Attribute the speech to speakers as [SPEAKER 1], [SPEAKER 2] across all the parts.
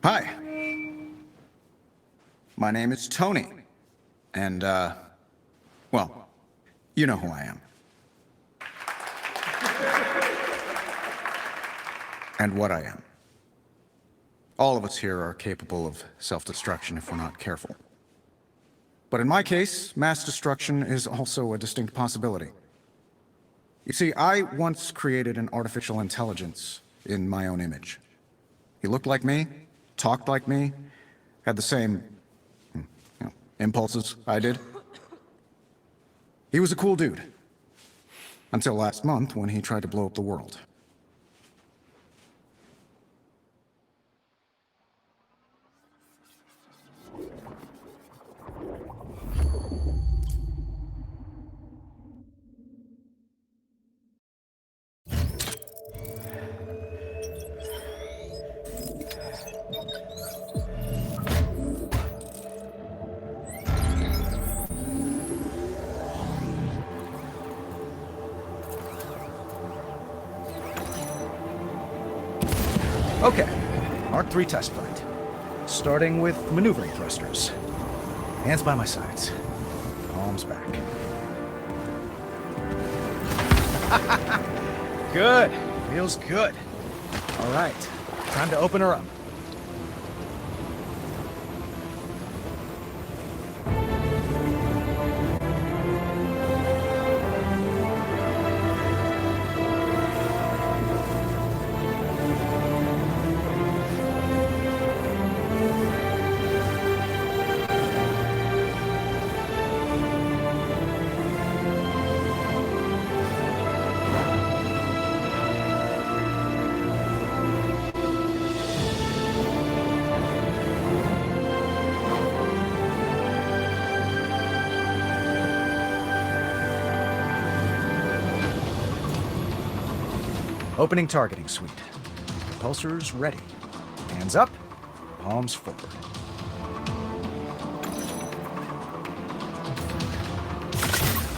[SPEAKER 1] Hi. My name is Tony. And, well, you know who I am. And what I am. All of us here are capable of self-destruction if we're not careful. But in my case, mass destruction is also a distinct possibility. You see, I once created an artificial intelligence in my own image. He looked like me, talked like me, had the same, impulses I did. He was a cool dude. Until last month when he tried to blow up the world. Okay, Mark III test flight. Starting with maneuvering thrusters. Hands by my sides. Palms back. Good. Feels good. All right, time to open her up. Opening targeting suite. Repulsors ready. Hands up, palms forward.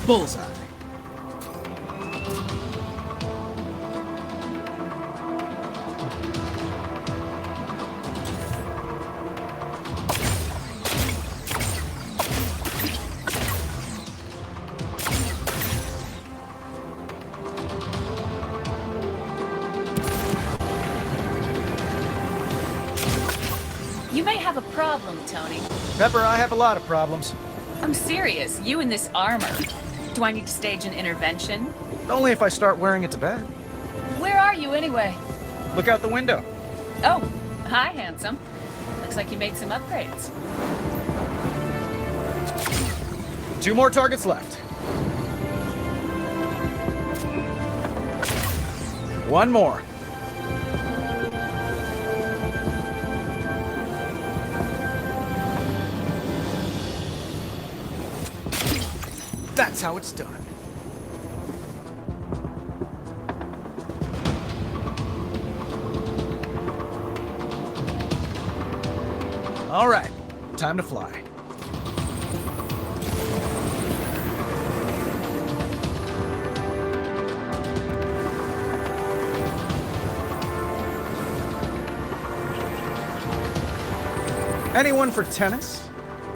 [SPEAKER 1] Bullseye.
[SPEAKER 2] You may have a problem, Tony.
[SPEAKER 1] Pepper, I have a lot of problems.
[SPEAKER 2] I'm serious. You in this armor. Do I need to stage an intervention?
[SPEAKER 1] Only if I start wearing it to bed.
[SPEAKER 2] Where are you anyway?
[SPEAKER 1] Look out the window.
[SPEAKER 2] Oh, hi, handsome. Looks like you made some upgrades.
[SPEAKER 1] 2 more targets left. 1 more. That's how it's done. All right, time to fly. Anyone for tennis?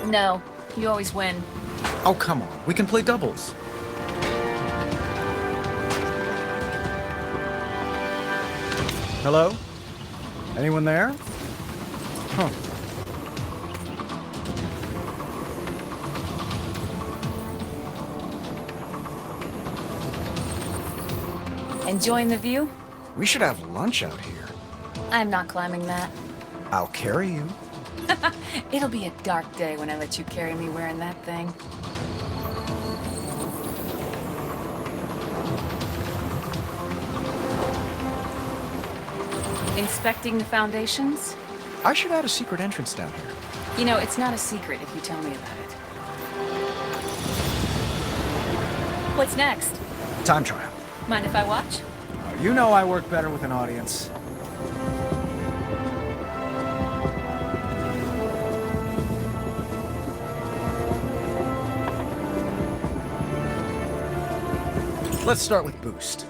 [SPEAKER 2] No, you always win.
[SPEAKER 1] Oh, come on. We can play doubles. Hello? Anyone there? Huh.
[SPEAKER 2] Enjoying the view?
[SPEAKER 1] We should have lunch out here.
[SPEAKER 2] I'm not climbing that.
[SPEAKER 1] I'll carry you.
[SPEAKER 2] It'll be a dark day when I let you carry me wearing that thing. Inspecting the foundations?
[SPEAKER 1] I should add a secret entrance down here.
[SPEAKER 2] You know, it's not a secret if you tell me about it. What's next?
[SPEAKER 1] Time trial.
[SPEAKER 2] Mind if I watch?
[SPEAKER 1] You know I work better with an audience. Let's start with boost.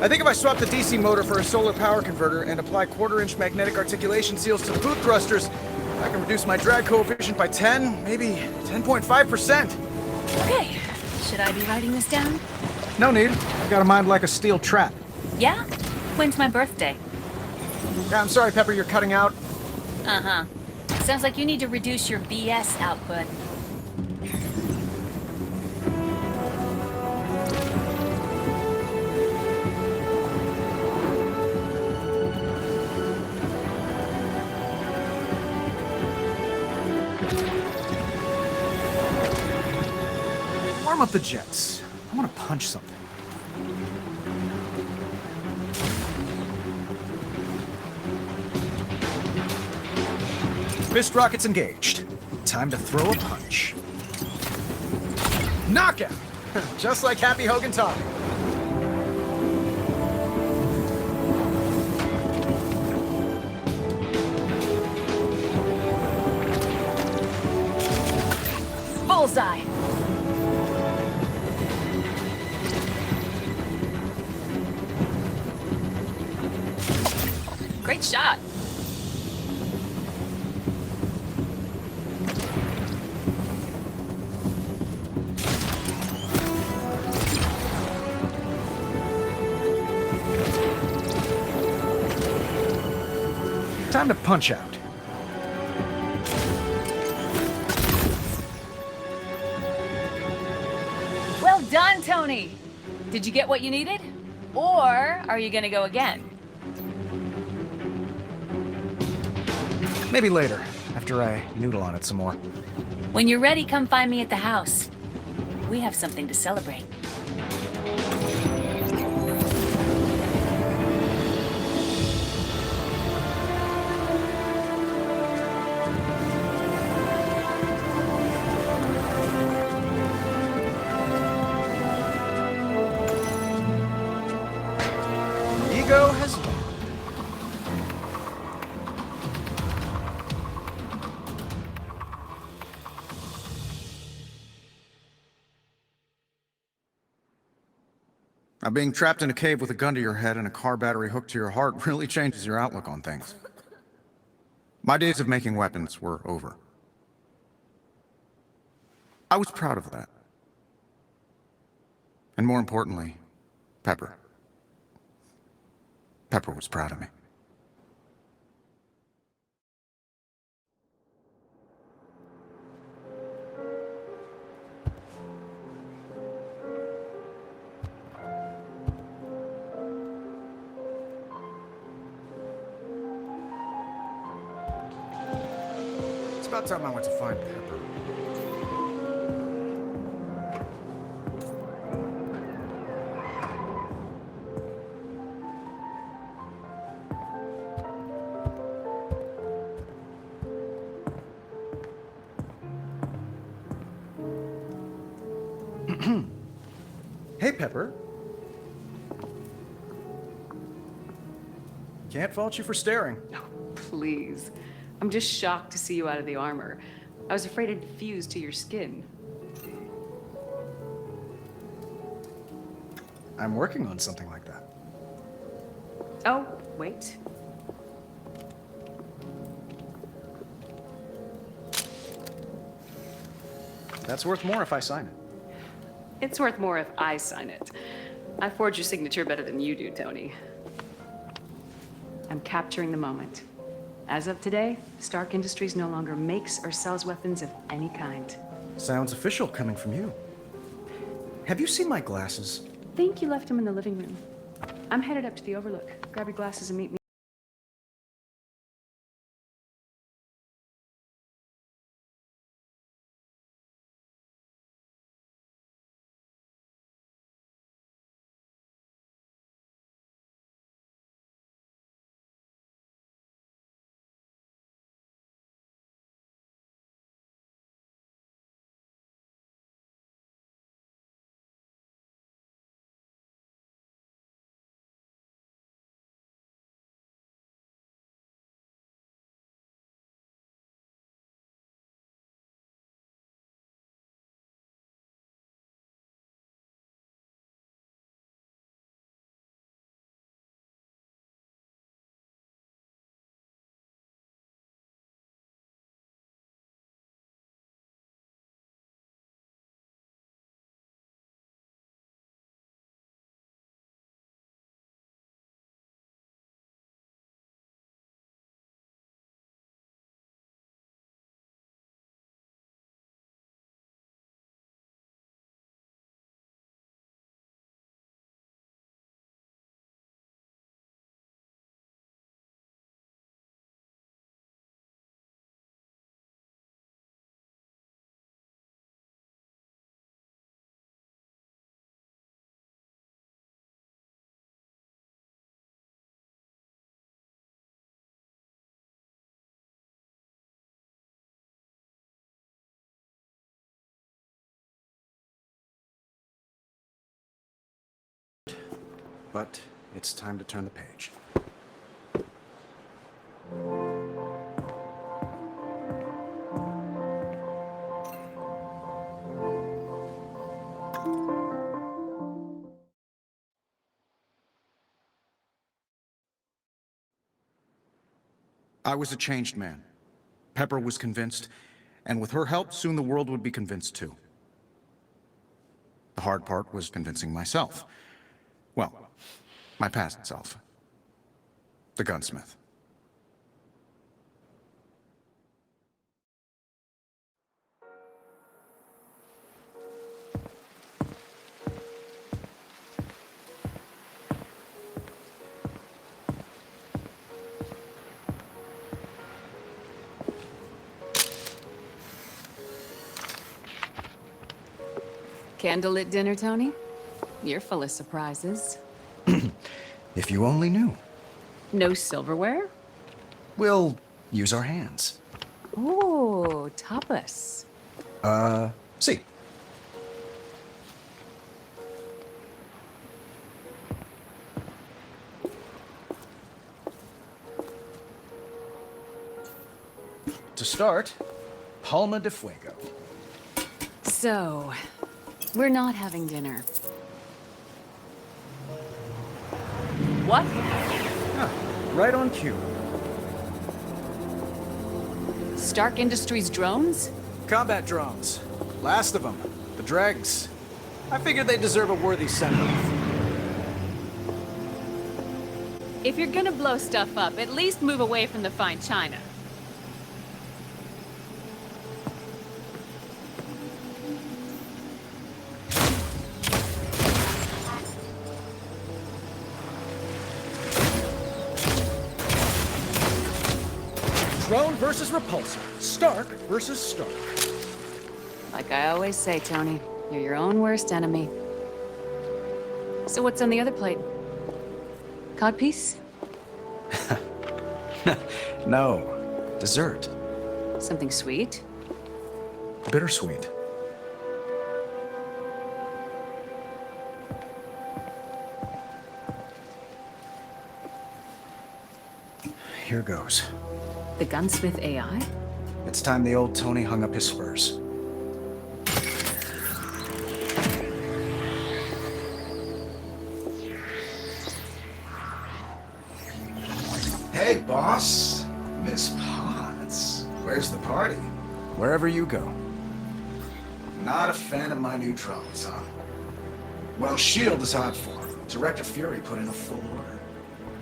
[SPEAKER 1] I think if I swap the DC motor for a solar power converter and apply quarter-inch magnetic articulation seals to the boot thrusters, I can reduce my drag coefficient by 10, maybe 10.5%.
[SPEAKER 2] Okay, should I be writing this down?
[SPEAKER 1] No need. I've got a mind like a steel trap.
[SPEAKER 2] Yeah? When's my birthday?
[SPEAKER 1] Yeah, I'm sorry, Pepper, you're cutting out.
[SPEAKER 2] Uh-huh. Sounds like you need to reduce your BS output.
[SPEAKER 1] Warm up the jets. I want to punch something. Fist rockets engaged. Time to throw a punch. Knockout! Just like Happy Hogan taught me.
[SPEAKER 2] Bullseye! Great shot.
[SPEAKER 1] Time to punch out.
[SPEAKER 2] Well done, Tony! Did you get what you needed? Or are you gonna go again?
[SPEAKER 1] Maybe later, after I noodle on it some more.
[SPEAKER 2] When you're ready, come find me at the house. We have something to celebrate.
[SPEAKER 1] Ego has won. Now, being trapped in a cave with a gun to your head and a car battery hooked to your heart really changes your outlook on things. My days of making weapons were over. I was proud of that. And more importantly, Pepper. Pepper was proud of me. It's about time I went to find Pepper. Hey, Pepper. Can't fault you for staring.
[SPEAKER 3] Please. I'm just shocked to see you out of the armor. I was afraid it'd fuse to your skin.
[SPEAKER 1] I'm working on something like that.
[SPEAKER 3] Oh, wait.
[SPEAKER 1] That's worth more if I sign it.
[SPEAKER 3] It's worth more if I sign it. I forge your signature better than you do, Tony. I'm capturing the moment. As of today, Stark Industries no longer makes or sells weapons of any kind.
[SPEAKER 1] Sounds official coming from you. Have you seen my glasses?
[SPEAKER 3] Think you left them in the living room. I'm headed up to the Overlook. Grab your glasses and meet me.
[SPEAKER 1] but it's time to turn the page. I was a changed man. Pepper was convinced, and with her help, soon the world would be convinced too. The hard part was convincing myself. Well, my past self. The gunsmith.
[SPEAKER 3] Candlelit dinner, Tony? You're full of surprises.
[SPEAKER 4] If you only knew.
[SPEAKER 3] No silverware?
[SPEAKER 4] We'll use our hands.
[SPEAKER 3] Ooh, tapas.
[SPEAKER 4] See. To start, Palma de Fuego.
[SPEAKER 3] So, we're not having dinner.
[SPEAKER 2] What?
[SPEAKER 4] Right on cue.
[SPEAKER 3] Stark Industries drones?
[SPEAKER 5] Combat drones. Last of them. The dregs. I figured they deserve a worthy send-off.
[SPEAKER 2] If you're gonna blow stuff up, at least move away from the fine china.
[SPEAKER 5] Drone versus repulsor. Stark versus Stark.
[SPEAKER 3] Like I always say, Tony, you're your own worst enemy. So what's on the other plate? Codpiece?
[SPEAKER 4] No. Dessert.
[SPEAKER 3] Something sweet?
[SPEAKER 4] Bittersweet. Here goes.
[SPEAKER 3] The gunsmith AI?
[SPEAKER 4] It's time the old Tony hung up his spurs. Hey, boss. Miss Potts. Where's the party? Wherever you go. Not a fan of my new drones, huh? Well, S.H.I.E.L.D. is hot for them. Director Fury put in a full order.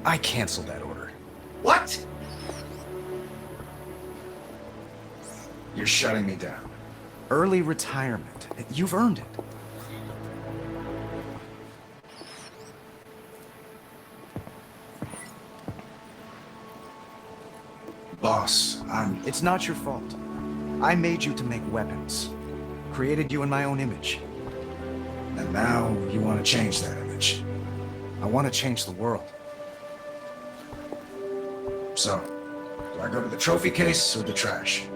[SPEAKER 4] I canceled that order. What? You're shutting me down. Early retirement. You've earned it. Boss, It's not your fault. I made you to make weapons. Created you in my own image. And now you want to change that image. I want to change the world. So, do I go to the trophy case or the trash?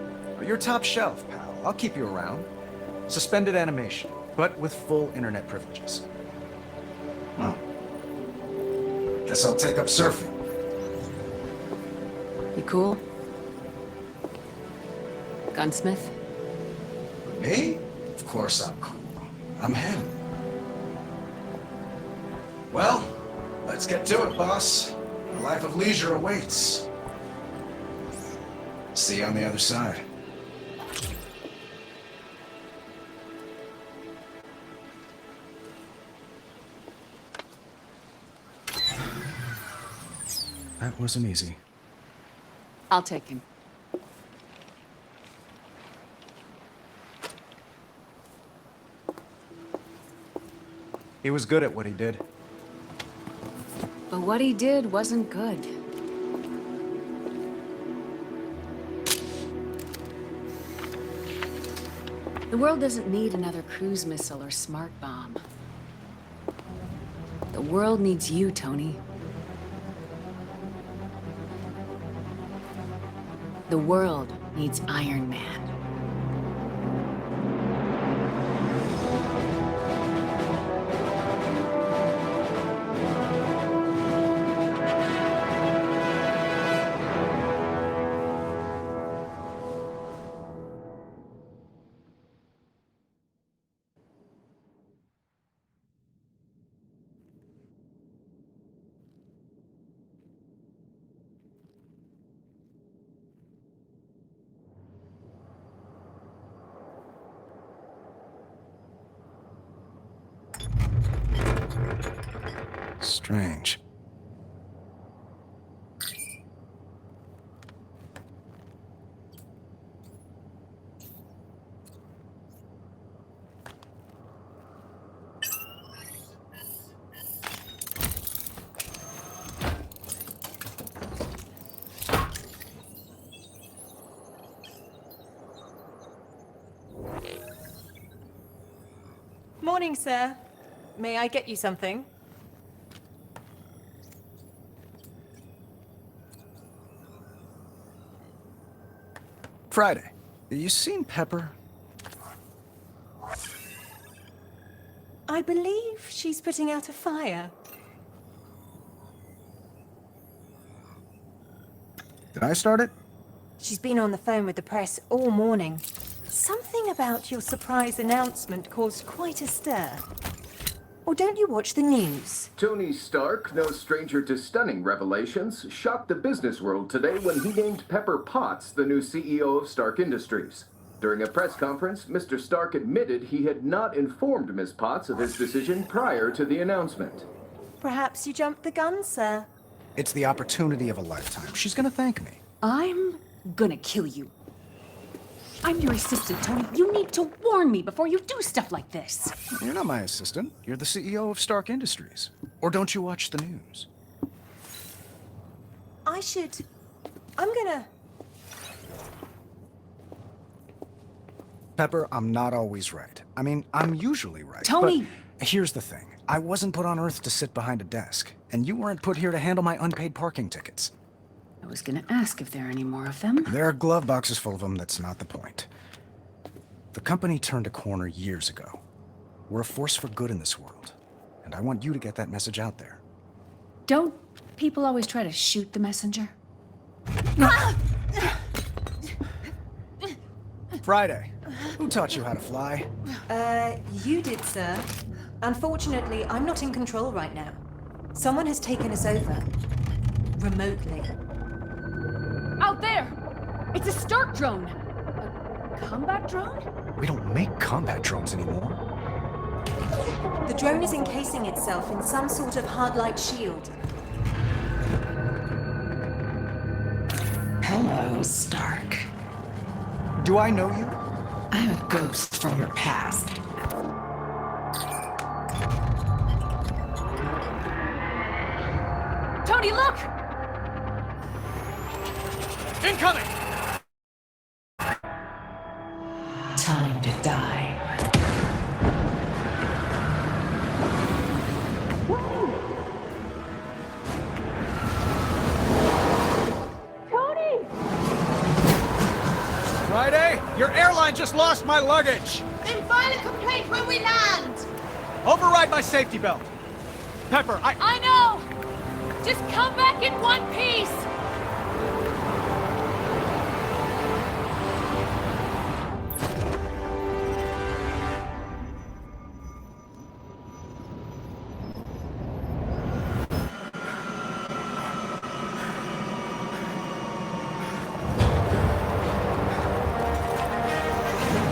[SPEAKER 4] You're top shelf, pal. I'll keep you around. Suspended animation, but with full internet privileges. Well, guess I'll take up surfing.
[SPEAKER 3] You cool? Gunsmith?
[SPEAKER 4] Me? Of course I'm cool. I'm him. Well, let's get to it, boss. A life of leisure awaits. See you on the other side. That wasn't easy.
[SPEAKER 3] I'll take him.
[SPEAKER 4] He was good at what he did.
[SPEAKER 3] But what he did wasn't good. The world doesn't need another cruise missile or smart bomb. The world needs you, Tony. The world needs Iron Man.
[SPEAKER 1] Strange.
[SPEAKER 6] Morning, sir. May I get you something?
[SPEAKER 5] Friday. You seen Pepper?
[SPEAKER 6] I believe she's putting out a fire.
[SPEAKER 1] Did I start it?
[SPEAKER 6] She's been on the phone with the press all morning. Something about your surprise announcement caused quite a stir. Or don't you watch the news?
[SPEAKER 7] Tony Stark, no stranger to stunning revelations, shocked the business world today when he named Pepper Potts the new CEO of Stark Industries. During a press conference, Mr. Stark admitted he had not informed Ms. Potts of his decision prior to the announcement.
[SPEAKER 6] Perhaps you jumped the gun, sir.
[SPEAKER 1] It's the opportunity of a lifetime. She's gonna thank me.
[SPEAKER 3] I'm gonna kill you. I'm your assistant, Tony. You need to warn me before you do stuff like this.
[SPEAKER 1] You're not my assistant. You're the CEO of Stark Industries. Or don't you watch the news?
[SPEAKER 6] I'm gonna...
[SPEAKER 1] Pepper, I'm not always right. I mean, I'm usually right.
[SPEAKER 3] Tony!
[SPEAKER 1] But here's the thing. I wasn't put on Earth to sit behind a desk. And you weren't put here to handle my unpaid parking tickets.
[SPEAKER 3] I was gonna ask if there are any more of them.
[SPEAKER 1] There are glove boxes full of them. That's not the point. The company turned a corner years ago. We're a force for good in this world. And I want you to get that message out there.
[SPEAKER 3] Don't people always try to shoot the messenger?
[SPEAKER 1] Friday, who taught you how to fly?
[SPEAKER 6] You did, sir. Unfortunately, I'm not in control right now. Someone has taken us over. Remotely.
[SPEAKER 3] Out there! It's a Stark drone! A combat drone?
[SPEAKER 1] We don't make combat drones anymore.
[SPEAKER 6] The drone is encasing itself in some sort of hard-light shield.
[SPEAKER 8] Hello, Stark.
[SPEAKER 1] Do I know you?
[SPEAKER 8] I'm a ghost from your past.
[SPEAKER 3] Tony, look!
[SPEAKER 5] Incoming!
[SPEAKER 8] Time to die.
[SPEAKER 5] Friday, your airline just lost my luggage!
[SPEAKER 9] Then file a complaint when we land!
[SPEAKER 5] Override my safety belt! Pepper,
[SPEAKER 2] I know! Just come back in one piece!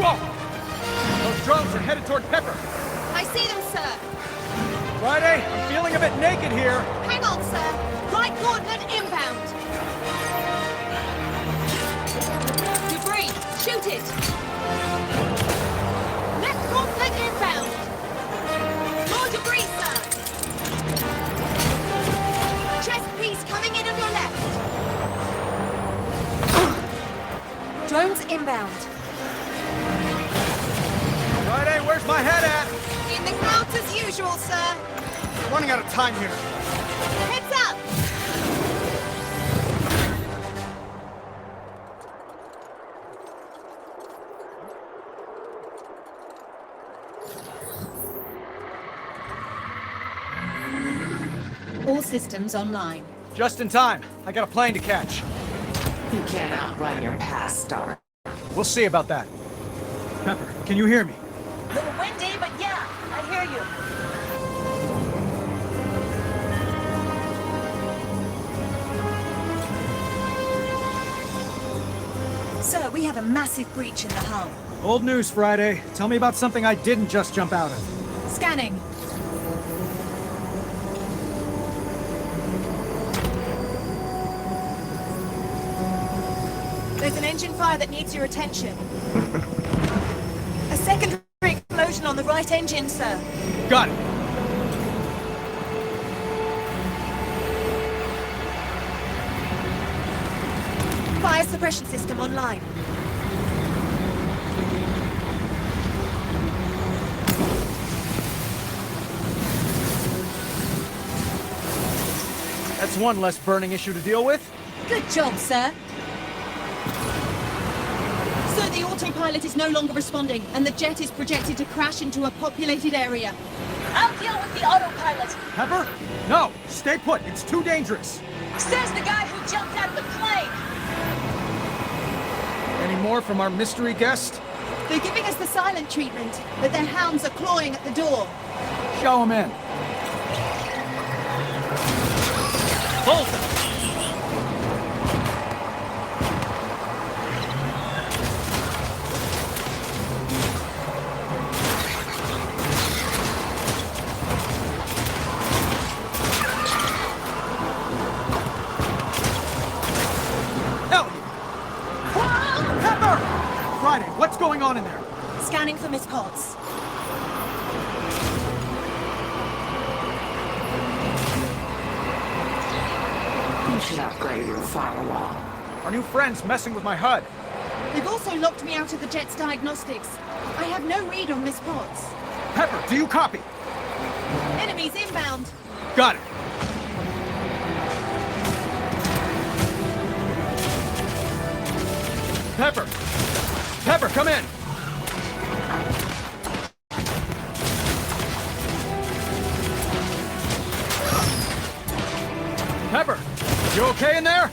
[SPEAKER 5] Whoa! Those drones are headed toward Pepper!
[SPEAKER 9] I see them, sir.
[SPEAKER 5] Friday, I'm feeling a bit naked here!
[SPEAKER 9] Hang on, sir. Right coordinate inbound. Debris, shoot it. Left coordinate inbound. More debris, sir. Chest piece coming in on your left.
[SPEAKER 6] Drones inbound.
[SPEAKER 5] Friday, where's my head at?
[SPEAKER 9] In the clouds as usual, sir.
[SPEAKER 5] Running out of time here.
[SPEAKER 9] Heads up. All systems online.
[SPEAKER 5] Just in time. I got a plane to catch.
[SPEAKER 8] You can't outrun your past, Stark.
[SPEAKER 5] We'll see about that. Pepper, can you hear me?
[SPEAKER 9] Little windy, but yeah, I hear you.
[SPEAKER 6] Sir, we have a massive breach in the hull.
[SPEAKER 5] Old news, Friday. Tell me about something I didn't just jump out of.
[SPEAKER 6] Scanning. There's an engine fire that needs your attention. A secondary explosion on the right engine, sir.
[SPEAKER 5] Got it.
[SPEAKER 6] Fire suppression system online.
[SPEAKER 5] That's one less burning issue to deal with.
[SPEAKER 6] Good job, sir. So the autopilot is no longer responding, and the jet is projected to crash into a populated area.
[SPEAKER 2] I'll deal with the autopilot.
[SPEAKER 5] Pepper? No! Stay put! It's too dangerous!
[SPEAKER 2] Says the guy who jumped out of the plane.
[SPEAKER 5] Any more from our mystery guest?
[SPEAKER 6] They're giving us the silent treatment, but their hounds are clawing at the door.
[SPEAKER 5] Show him in. Bolt him! What's going on in there?
[SPEAKER 6] Scanning for Miss Potts.
[SPEAKER 8] You should upgrade your firewall.
[SPEAKER 5] Our new friend's messing with my HUD.
[SPEAKER 6] They've also locked me out of the jet's diagnostics. I have no read on Miss Potts.
[SPEAKER 5] Pepper, do you copy?
[SPEAKER 6] Enemies inbound.
[SPEAKER 5] Got it. Pepper! Pepper, come in! Pepper, you okay in there?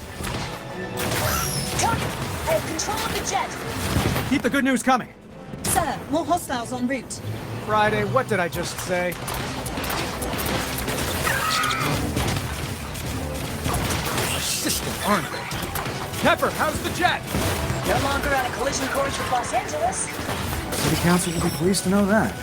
[SPEAKER 2] Tony, I have control of the jet.
[SPEAKER 5] Keep the good news coming.
[SPEAKER 6] Sir, more hostiles en route.
[SPEAKER 5] Friday, what did I just say? Persistent, aren't they? Pepper, how's the jet?
[SPEAKER 2] No longer on a collision course with Los Angeles.
[SPEAKER 1] City Council will be pleased to know that.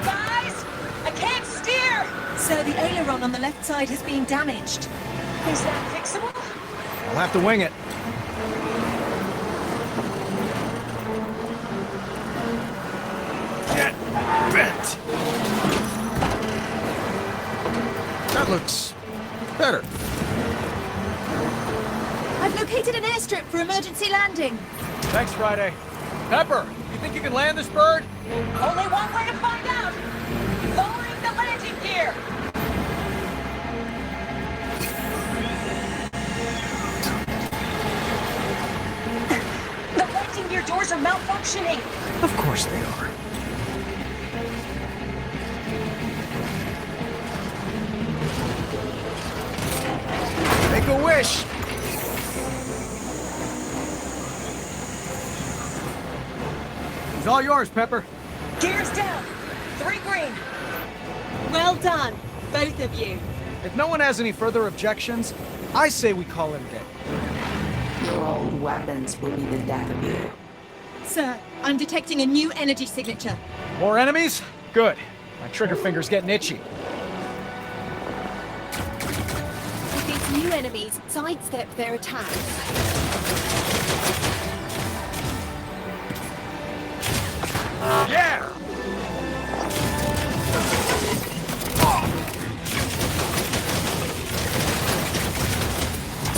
[SPEAKER 2] Guys, I can't steer.
[SPEAKER 6] Sir, the aileron on the left side has been damaged.
[SPEAKER 2] Is that fixable?
[SPEAKER 5] I'll have to wing it. Jet bent. That looks better.
[SPEAKER 6] I've located an airstrip for emergency landing.
[SPEAKER 5] Thanks, Friday. Pepper, you think you can land this bird?
[SPEAKER 2] Only one way to find out. Lowering the landing gear. The landing gear doors are malfunctioning.
[SPEAKER 1] Of course they are.
[SPEAKER 5] Make a wish. It's all yours, Pepper.
[SPEAKER 2] Gears down. 3 green.
[SPEAKER 6] Well done, both of you.
[SPEAKER 5] If no one has any further objections, I say we call it a day.
[SPEAKER 8] Your old weapons will be the death of you.
[SPEAKER 6] Sir, I'm detecting a new energy signature.
[SPEAKER 5] More enemies? Good. My trigger finger's getting itchy.
[SPEAKER 6] If these new enemies sidestep their attacks,
[SPEAKER 5] Yeah!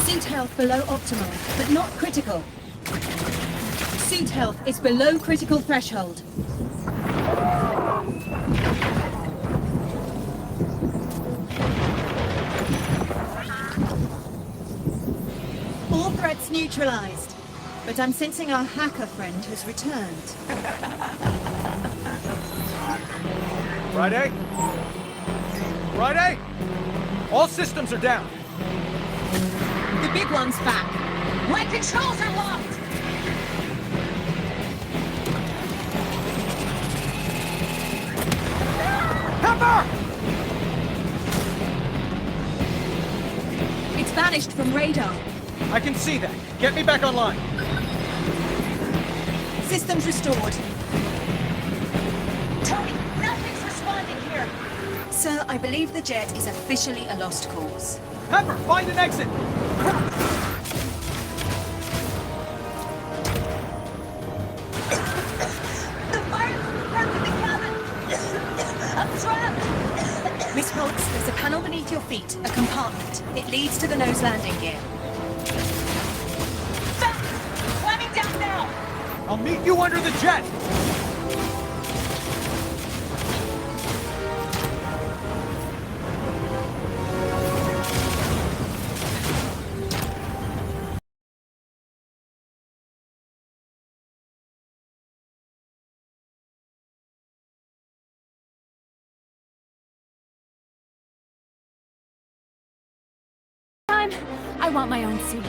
[SPEAKER 6] suit health below optimal, but not critical. Suit health is below critical threshold. All threats neutralized, but I'm sensing our hacker friend has returned.
[SPEAKER 5] Friday? Friday? All systems are down.
[SPEAKER 6] The big one's back.
[SPEAKER 2] My controls are locked.
[SPEAKER 5] Pepper!
[SPEAKER 6] It's vanished from radar.
[SPEAKER 5] I can see that. Get me back online.
[SPEAKER 6] Systems restored.
[SPEAKER 2] Tony, nothing's responding here.
[SPEAKER 6] Sir, I believe the jet is officially a lost cause.
[SPEAKER 5] Pepper, find an exit!
[SPEAKER 6] The fire broke in the cabin! I'm trapped! Miss Potts, there's a panel beneath your feet, a compartment. It leads to the nose landing gear. Stop! Climbing down now!
[SPEAKER 5] I'll meet you under the jet!
[SPEAKER 3] I want my own suit.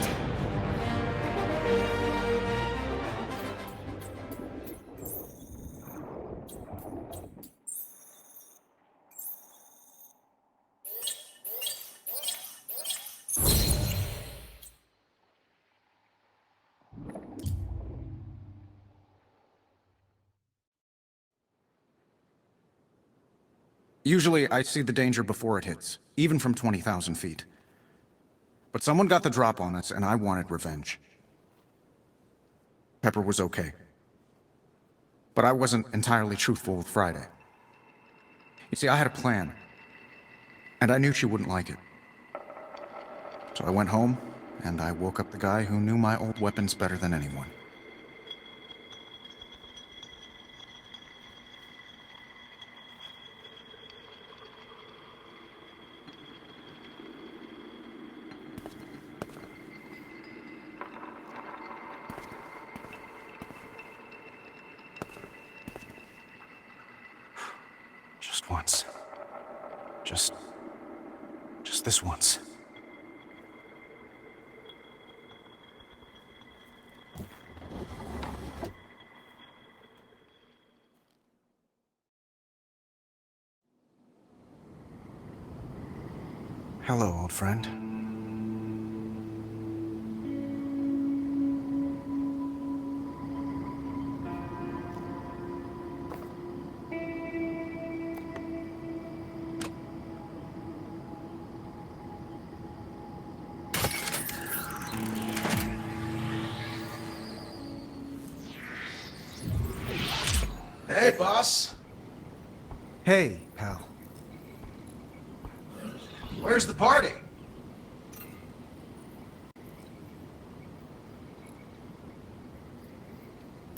[SPEAKER 1] Usually, I see the danger before it hits, even from 20,000 feet. But someone got the drop on us, and I wanted revenge. Pepper was okay. But I wasn't entirely truthful with Friday. You see, I had a plan. And I knew she wouldn't like it. So I went home, and I woke up the guy who knew my old weapons better than anyone. Just once. Just this once. Hello, old friend.
[SPEAKER 4] Hey, boss.
[SPEAKER 1] Hey, pal.
[SPEAKER 4] Where's the party?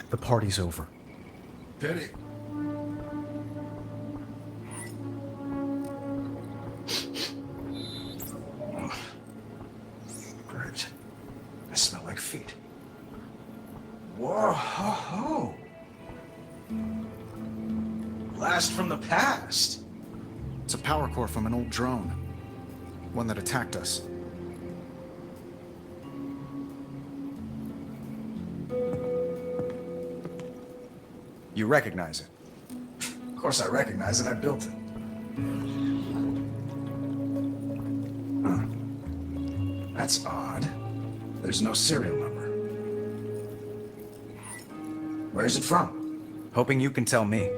[SPEAKER 1] The party's over.
[SPEAKER 4] Pity. Great. I smell like feet. Whoa, ho, ho. Blast from the past.
[SPEAKER 1] It's a power core from an old drone. One that attacked us. You recognize it?
[SPEAKER 4] Of course I recognize it. I built it. Huh. That's odd. There's no serial number. Where's it from?
[SPEAKER 1] Hoping you can tell me.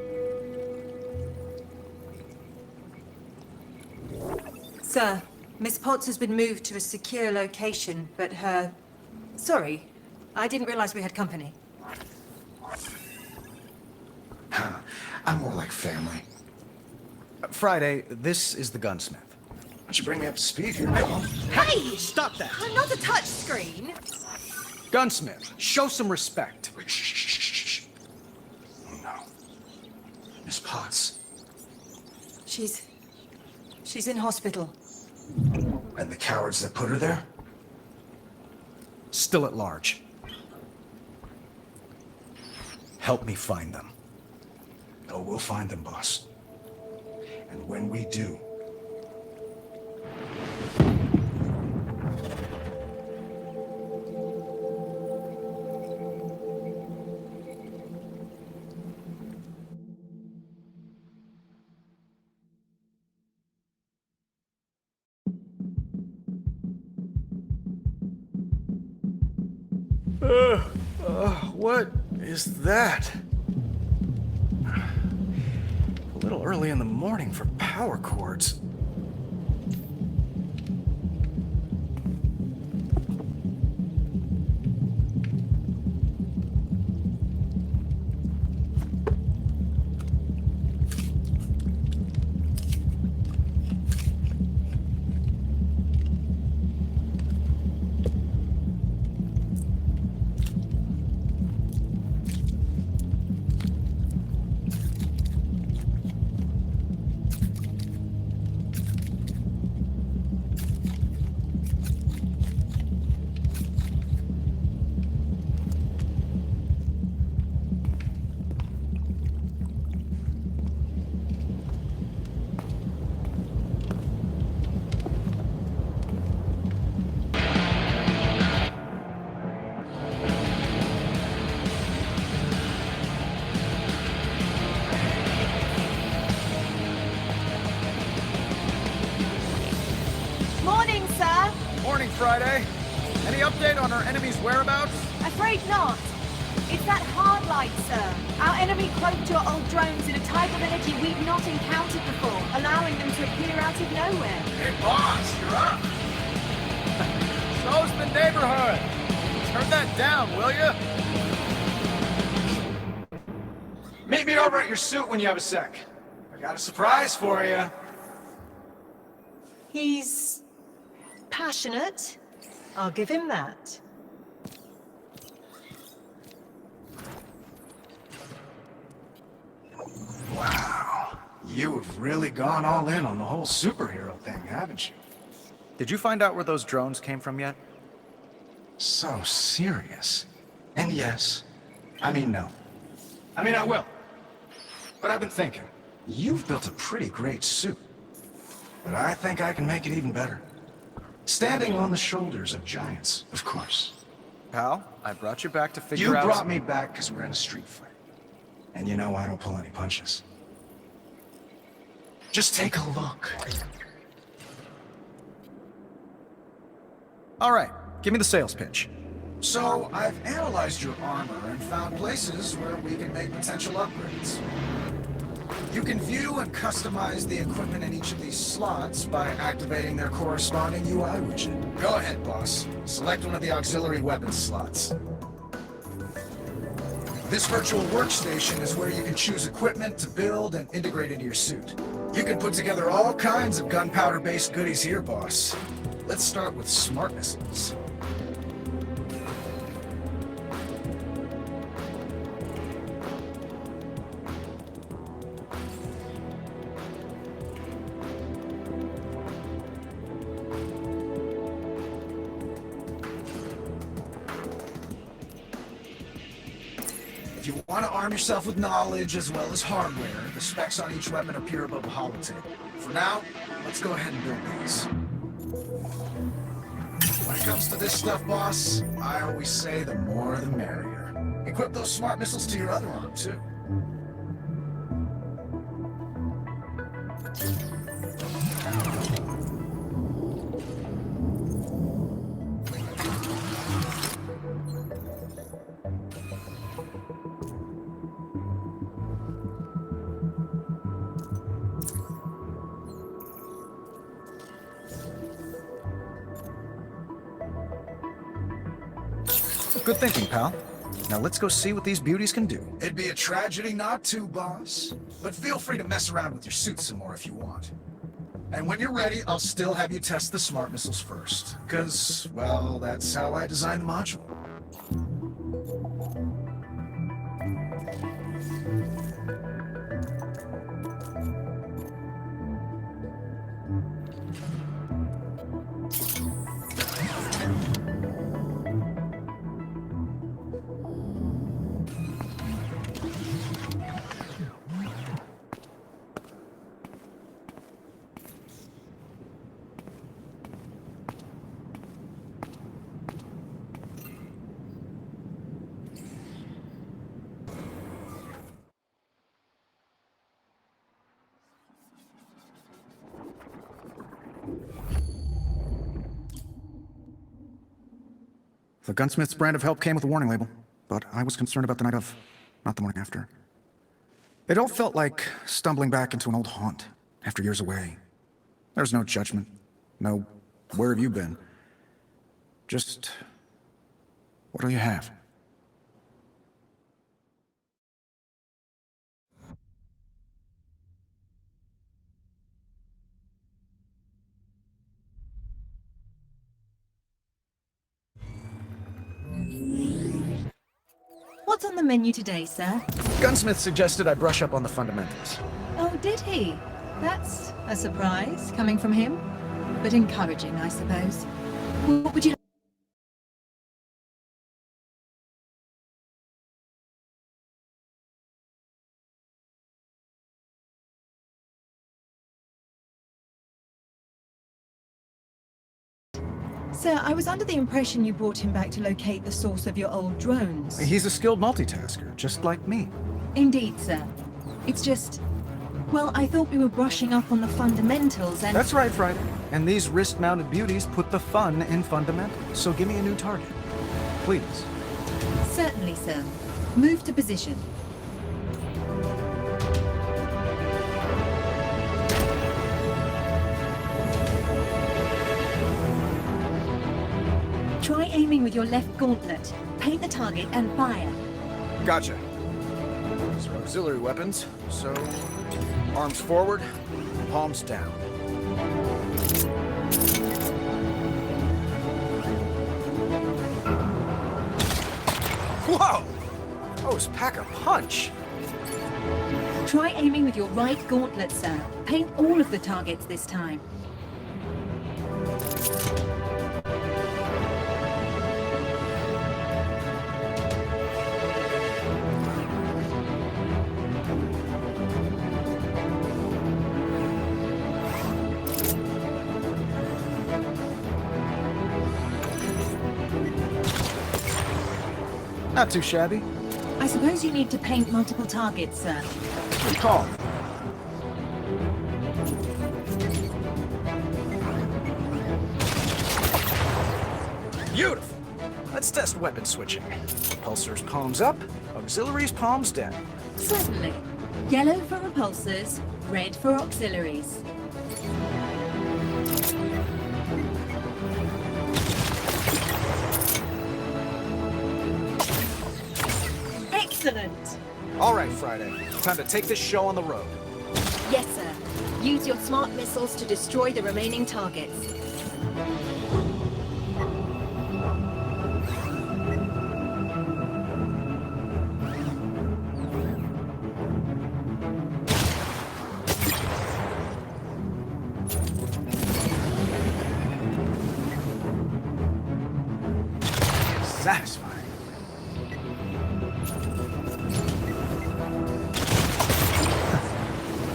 [SPEAKER 6] Sir, Miss Potts has been moved to a secure location, but her... Sorry, I didn't realize we had company.
[SPEAKER 4] I'm more like family.
[SPEAKER 1] Friday, this is the gunsmith.
[SPEAKER 4] Why don't you bring me up to speed here?
[SPEAKER 6] Hey!
[SPEAKER 1] Stop that!
[SPEAKER 6] I'm not a touch screen!
[SPEAKER 1] Gunsmith, show some respect.
[SPEAKER 4] Shh. Oh, no. Miss Potts.
[SPEAKER 6] She's in hospital.
[SPEAKER 4] And the cowards that put her there?
[SPEAKER 1] Still at large. Help me find them.
[SPEAKER 4] Oh, we'll find them, boss. And when we do...
[SPEAKER 5] What is that? little early in the morning for power cords.
[SPEAKER 6] Morning, sir.
[SPEAKER 5] Morning, Friday. Any update on our enemy's whereabouts?
[SPEAKER 6] Afraid not. It's that hard light, sir. Our enemy cloaked your old drones in a type of energy we've not encountered before, allowing them to appear out of nowhere.
[SPEAKER 4] Hey, boss, you're up.
[SPEAKER 5] So's the neighborhood. Turn that down, will you? Meet me over at your suit when you have a sec. I got a surprise for you.
[SPEAKER 6] He's passionate. I'll give him that.
[SPEAKER 5] Wow. You have really gone all in on the whole superhero thing, haven't you? Did you find out where those drones came from yet? So serious. And yes. I mean, no. I mean, I will. But I've been thinking, you've built a pretty great suit. But I think I can make it even better. Standing on the shoulders of giants, of course. Pal, I brought you back to figure out... You brought me back because we're in a street fight. And you know I don't pull any punches. Just take a look. All right, give me the sales pitch. So, I've analyzed your armor and found places where we can make potential upgrades. You can view and customize the equipment in each of these slots by activating their corresponding UI widget. Go ahead, boss. Select one of the auxiliary weapons slots. This virtual workstation is where you can choose equipment to build and integrate into your suit. You can put together all kinds of gunpowder-based goodies here, boss. Let's start with smart missiles. If you want to arm yourself with knowledge as well as hardware, the specs on each weapon appear above the holotape. For now, let's go ahead and build these. When it comes to this stuff, boss, I always say the more the merrier. Equip those smart missiles to your other arm, too. Good thinking, pal. Now let's go see what these beauties can do. It'd be a tragedy not to, boss. But feel free to mess around with your suit some more if you want. And when you're ready, I'll still have you test the smart missiles first. Because, well, that's how I designed the module.
[SPEAKER 1] The gunsmith's brand of help came with a warning label, but I was concerned about the night of, not the morning after. It all felt like stumbling back into an old haunt after years away. There's no judgment, no where have you been? Just, what do you have?
[SPEAKER 6] What's on the menu today, sir?
[SPEAKER 5] Gunsmith suggested I brush up on the fundamentals.
[SPEAKER 6] Oh, did he? That's a surprise, coming from him. But encouraging, I suppose. What would you like? Sir, I was under the impression you brought him back to locate the source of your old drones.
[SPEAKER 1] He's a skilled multitasker, just like me.
[SPEAKER 6] Indeed, sir. It's just... Well, I thought we were brushing up on the fundamentals and...
[SPEAKER 5] That's right, Friday. And these wrist-mounted beauties put the fun in fundamentals. So give me a new target. Please.
[SPEAKER 6] Certainly, sir. Move to position. Try aiming with your left gauntlet. Paint the target and fire.
[SPEAKER 1] Gotcha. So auxiliary weapons, so arms forward, palms down. Whoa! Those pack a punch!
[SPEAKER 6] Try aiming with your right gauntlet, sir. Paint all of the targets this time.
[SPEAKER 5] Not too shabby.
[SPEAKER 6] I suppose you need to paint multiple targets, sir.
[SPEAKER 5] Good call. Beautiful. Let's test weapon switching. Repulsors palms up, auxiliaries palms down.
[SPEAKER 6] Certainly. Yellow for repulsors, red for auxiliaries. Excellent!
[SPEAKER 5] All right, Friday. Time to take this show on the road.
[SPEAKER 6] Yes, sir. Use your smart missiles to destroy the remaining targets.
[SPEAKER 5] Satisfying.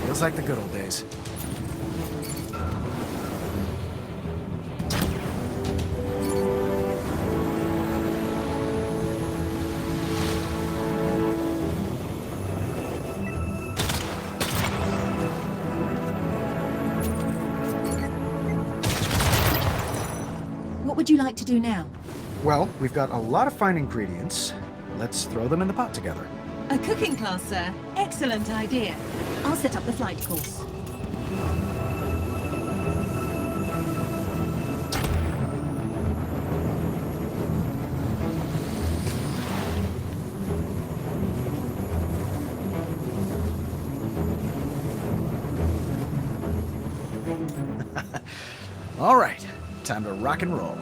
[SPEAKER 5] Feels like the good old days.
[SPEAKER 6] What would you like to do now?
[SPEAKER 5] Well, we've got a lot of fine ingredients. Let's throw them in the pot together.
[SPEAKER 6] A cooking class, sir. Excellent idea. I'll set up the flight course.
[SPEAKER 5] All right, time to rock and roll.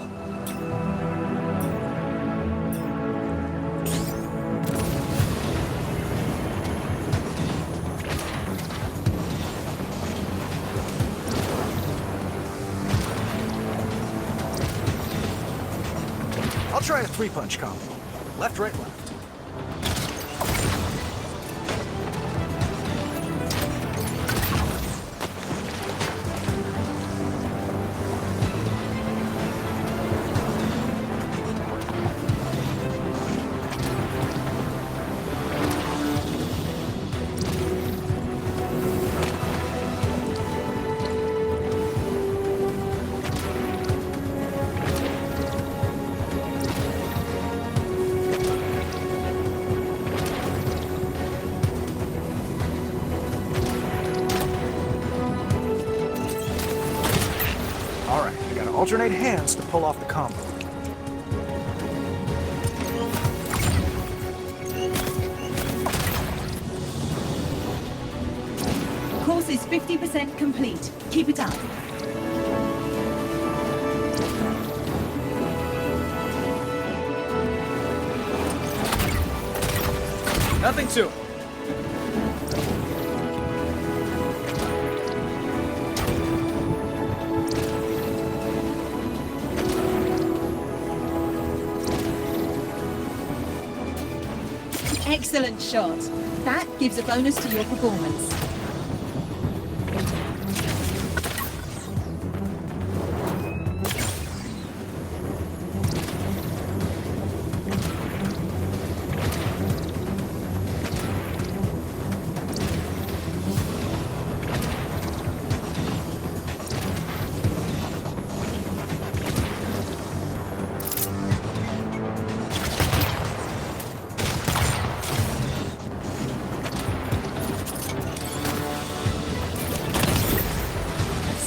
[SPEAKER 5] I'll try a three-punch combo. Left, right, left. alternate hands to pull off the combo.
[SPEAKER 10] Course is 50% complete. Keep it up.
[SPEAKER 5] Nothing to it.
[SPEAKER 10] Excellent shot. That gives a bonus to your performance.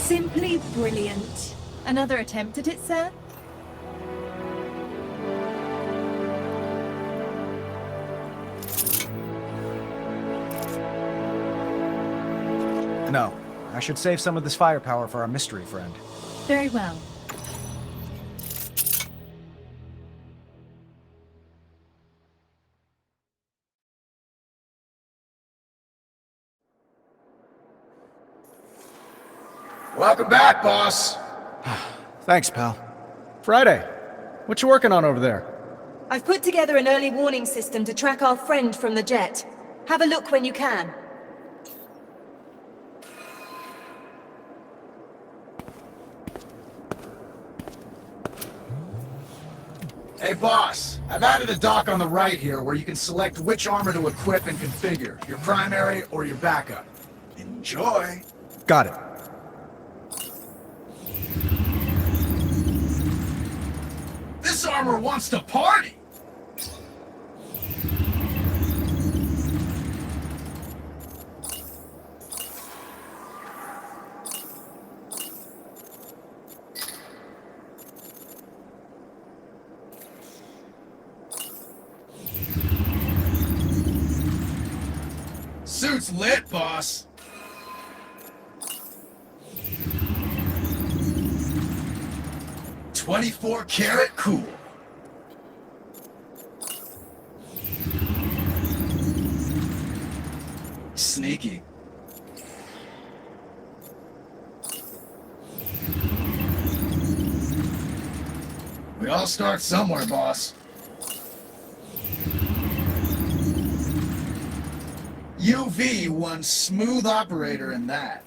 [SPEAKER 10] Simply brilliant. Another attempt at it, sir?
[SPEAKER 5] No. I should save some of this firepower for our mystery friend.
[SPEAKER 10] Very well.
[SPEAKER 4] Welcome back, boss.
[SPEAKER 5] Thanks, pal. Friday, what you working on over there?
[SPEAKER 6] I've put together an early warning system to track our friend from the jet. Have a look when you can.
[SPEAKER 4] Hey, boss. I've added a dock on the right here where you can select which armor to equip and configure, your primary or your backup. Enjoy.
[SPEAKER 5] Got it.
[SPEAKER 4] This armor wants to party! Suit's lit, boss. .24 karat cool. Sneaky. We all start somewhere, boss. UV, one smooth operator in that.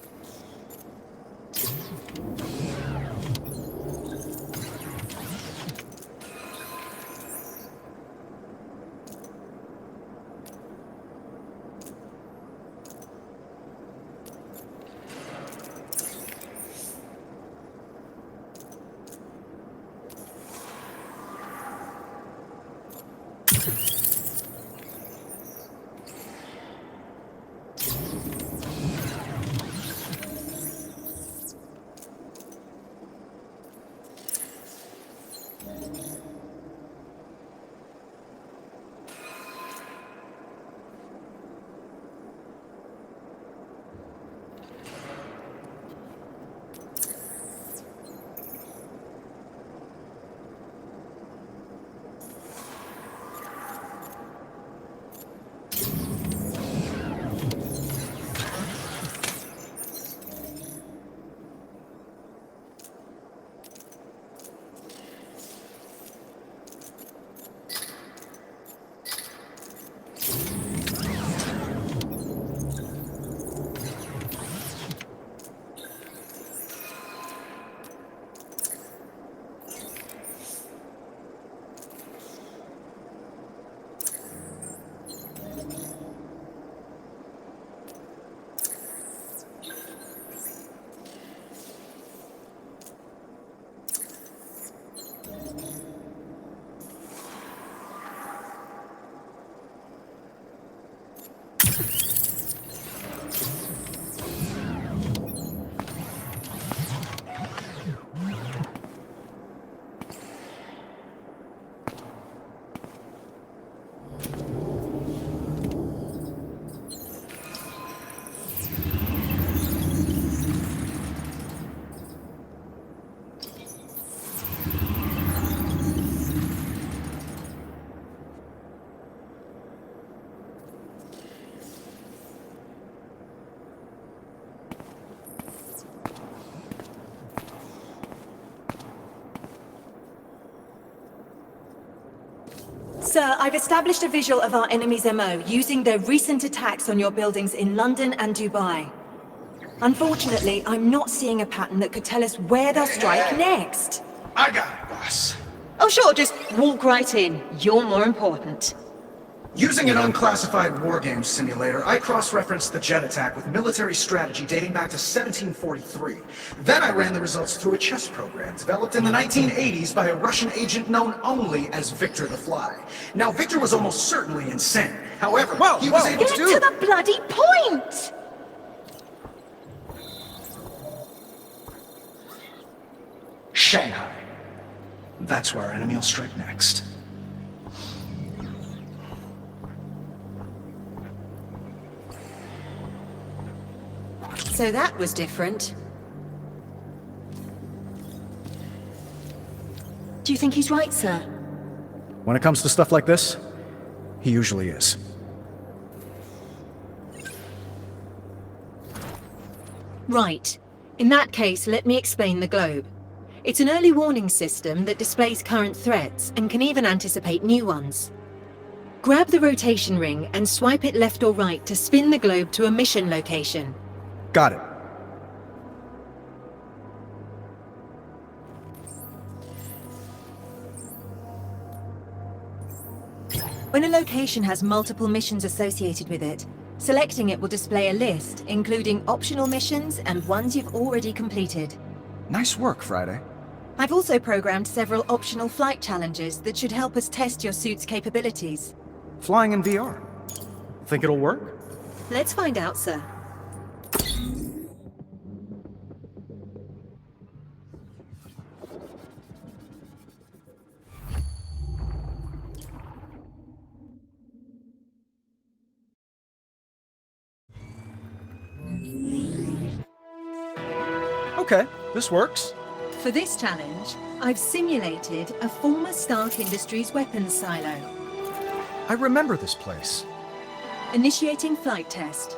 [SPEAKER 6] Sir, I've established a visual of our enemy's MO using their recent attacks on your buildings in London and Dubai. Unfortunately, I'm not seeing a pattern that could tell us where they'll strike next.
[SPEAKER 4] I got it, boss.
[SPEAKER 6] Oh sure, just walk right in. You're more important.
[SPEAKER 5] Using an unclassified war games simulator, I cross-referenced the jet attack with military strategy dating back to 1743. Then I ran the results through a chess program developed in the 1980s by a Russian agent known only as Victor the Fly. Now, Victor was almost certainly insane. However, he was able
[SPEAKER 6] Get to the bloody point!
[SPEAKER 5] Shanghai. That's where our enemy will strike next.
[SPEAKER 6] So that was different. Do you think he's right, sir?
[SPEAKER 5] When it comes to stuff like this, he usually is.
[SPEAKER 6] Right. In that case, let me explain the globe. It's an early warning system that displays current threats and can even anticipate new ones. Grab the rotation ring and swipe it left or right to spin the globe to a mission location.
[SPEAKER 5] Got it.
[SPEAKER 6] When a location has multiple missions associated with it, selecting it will display a list, including optional missions and ones you've already completed.
[SPEAKER 5] Nice work, Friday.
[SPEAKER 6] I've also programmed several optional flight challenges that should help us test your suit's capabilities.
[SPEAKER 5] Flying in VR. Think it'll work?
[SPEAKER 6] Let's find out, sir.
[SPEAKER 5] Okay, this works.
[SPEAKER 6] For this challenge, I've simulated a former Stark Industries weapons silo.
[SPEAKER 5] I remember this place.
[SPEAKER 6] Initiating flight test.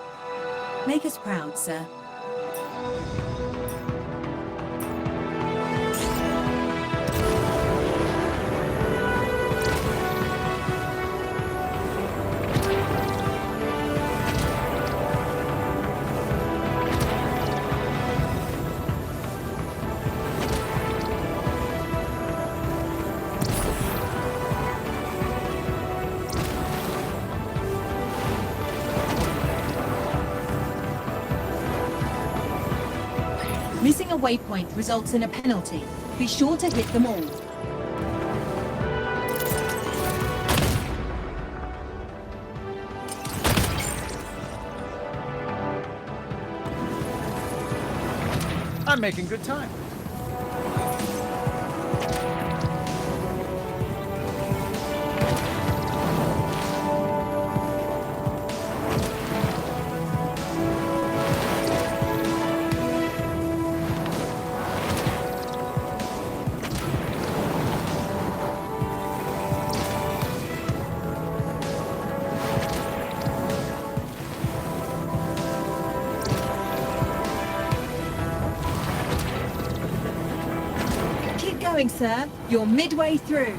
[SPEAKER 6] Make us proud, sir. Missing a waypoint results in a penalty. Be sure to hit them all.
[SPEAKER 5] I'm making good time.
[SPEAKER 10] Going, sir. You're midway through.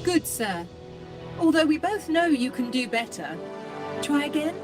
[SPEAKER 6] Good, sir.
[SPEAKER 10] Although we both know you can do better. Try again?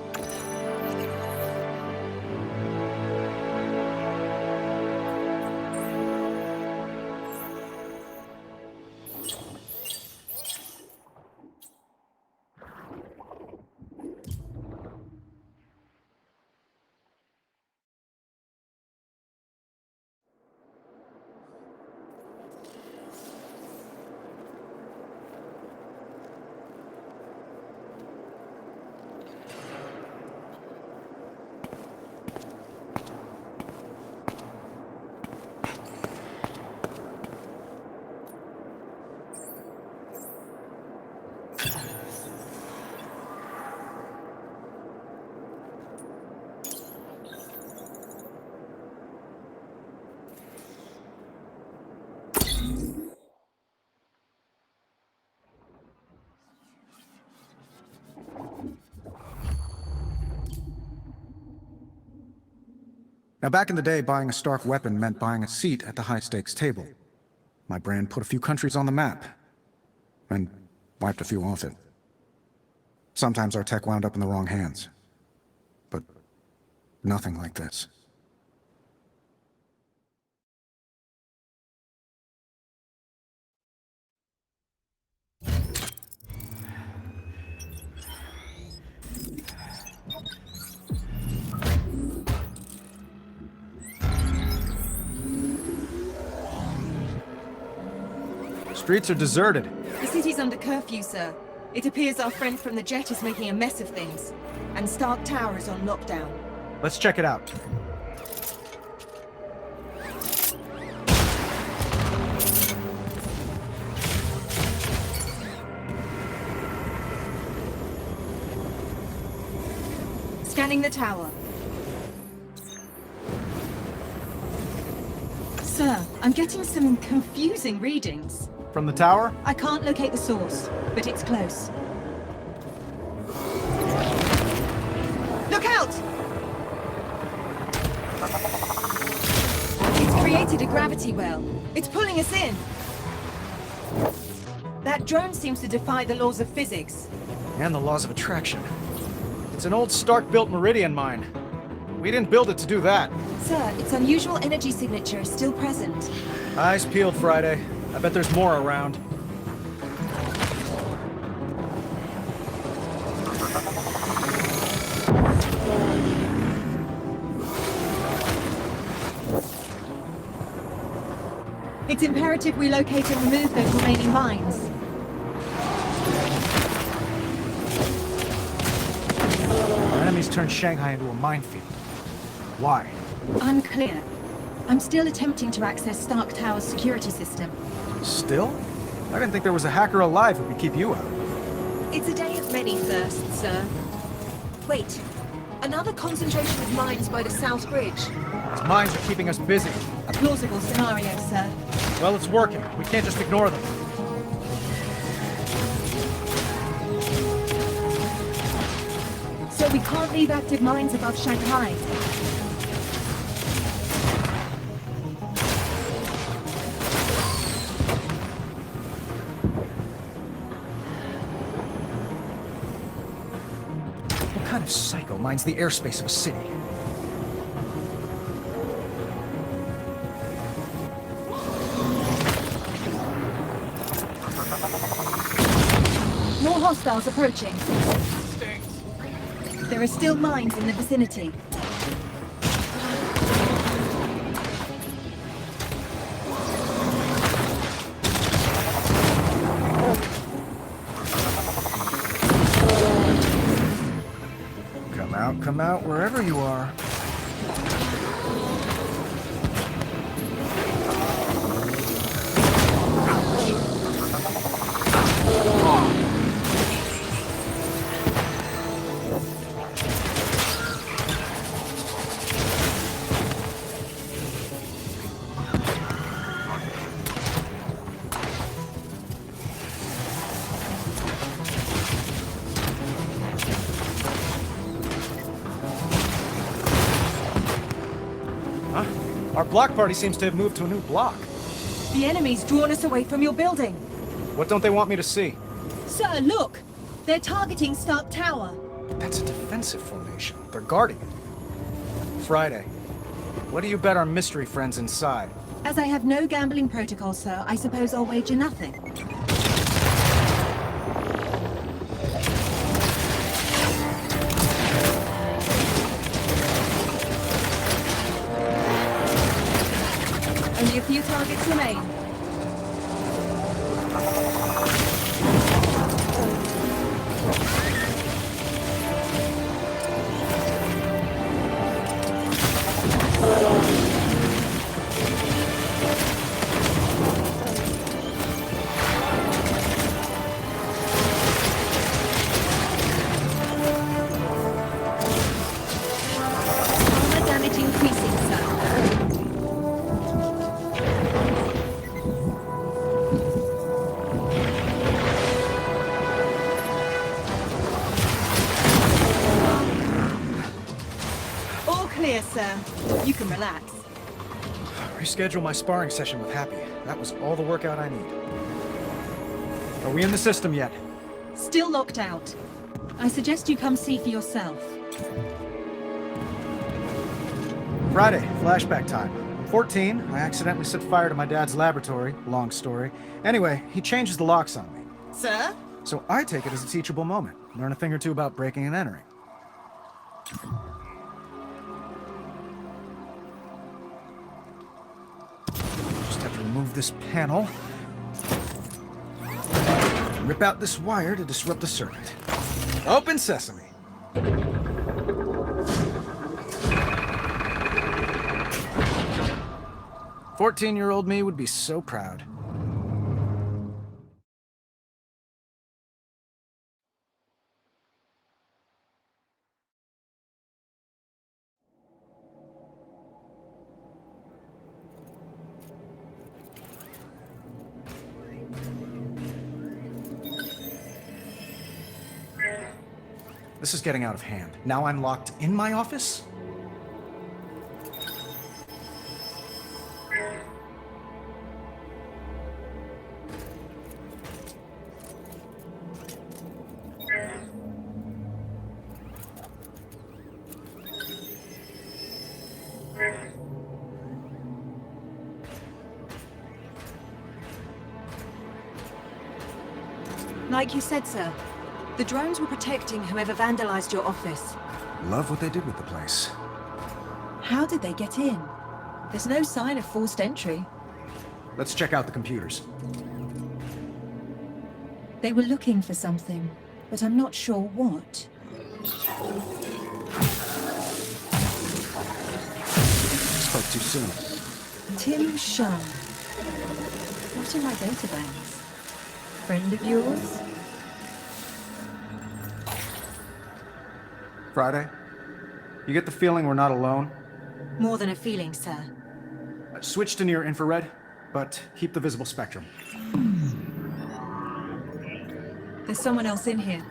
[SPEAKER 1] Now, back in the day, buying a Stark weapon meant buying a seat at the high-stakes table. My brand put a few countries on the map, and wiped a few off it. Sometimes our tech wound up in the wrong hands. But nothing like this.
[SPEAKER 5] Streets are deserted.
[SPEAKER 10] The city's under curfew, sir. It appears our friend from the jet is making a mess of things. And Stark Tower is on lockdown.
[SPEAKER 5] Let's check it out.
[SPEAKER 10] Scanning the tower. Sir, I'm getting some confusing readings.
[SPEAKER 5] From the tower?
[SPEAKER 10] I can't locate the source, but it's close. Look out! It's created a gravity well. It's pulling us in. That drone seems to defy the laws of physics.
[SPEAKER 5] And the laws of attraction. It's an old Stark-built Meridian mine. We didn't build it to do that.
[SPEAKER 10] Sir, its unusual energy signature is still present.
[SPEAKER 5] Eyes peeled, Friday. I bet there's more around.
[SPEAKER 10] It's imperative we locate and remove those remaining mines.
[SPEAKER 5] Our enemies turned Shanghai into a minefield. Why?
[SPEAKER 10] Unclear. I'm still attempting to access Stark Tower's security system.
[SPEAKER 5] Still? I didn't think there was a hacker alive who could keep you out.
[SPEAKER 6] It's a day of many firsts, sir. Wait. Another concentration of mines by the South Bridge.
[SPEAKER 5] These mines are keeping us busy.
[SPEAKER 10] A plausible scenario, sir.
[SPEAKER 5] Well, it's working. We can't just ignore them.
[SPEAKER 10] So we can't leave active mines above Shanghai.
[SPEAKER 5] What kind of psycho mines the airspace of a city?
[SPEAKER 10] More hostiles approaching. There are still mines in the vicinity.
[SPEAKER 5] Come out, wherever you are. Our block party seems to have moved to a new block.
[SPEAKER 10] The enemy's drawn us away from your building.
[SPEAKER 5] What don't they want me to see?
[SPEAKER 10] Sir, look! They're targeting Stark Tower.
[SPEAKER 5] That's a defensive formation. They're guarding it. Friday, what do you bet our mystery friends inside?
[SPEAKER 10] As I have no gambling protocol, sir, I suppose I'll wager nothing. Only a few targets remain. Armor damage increasing, sir. All clear, sir. You can relax.
[SPEAKER 5] Reschedule my sparring session with Happy. That was all the workout I need. Are we in the system yet?
[SPEAKER 10] Still locked out. I suggest you come see for yourself.
[SPEAKER 5] Friday, flashback time. 14, I accidentally set fire to my dad's laboratory. Long story. Anyway, he changes the locks on me.
[SPEAKER 10] Sir?
[SPEAKER 5] So I take it as a teachable moment. Learn a thing or two about breaking and entering. Just have to remove this panel. Rip out this wire to disrupt the circuit. Open sesame. 14-year-old me would be so proud. This is getting out of hand. Now I'm locked in my office?
[SPEAKER 10] Like you said, sir, the drones were protecting whoever vandalized your office.
[SPEAKER 5] Love what they did with the place.
[SPEAKER 10] How did they get in? There's no sign of forced entry.
[SPEAKER 5] Let's check out the computers.
[SPEAKER 10] They were looking for something, but I'm not sure what.
[SPEAKER 5] Spoke too soon.
[SPEAKER 10] Tim Shum. Not in my databanks. Friend of yours?
[SPEAKER 5] Friday, you get the feeling we're not alone?
[SPEAKER 10] More than a feeling, sir.
[SPEAKER 5] Switch to near infrared, but keep the visible spectrum.
[SPEAKER 10] There's someone else in here.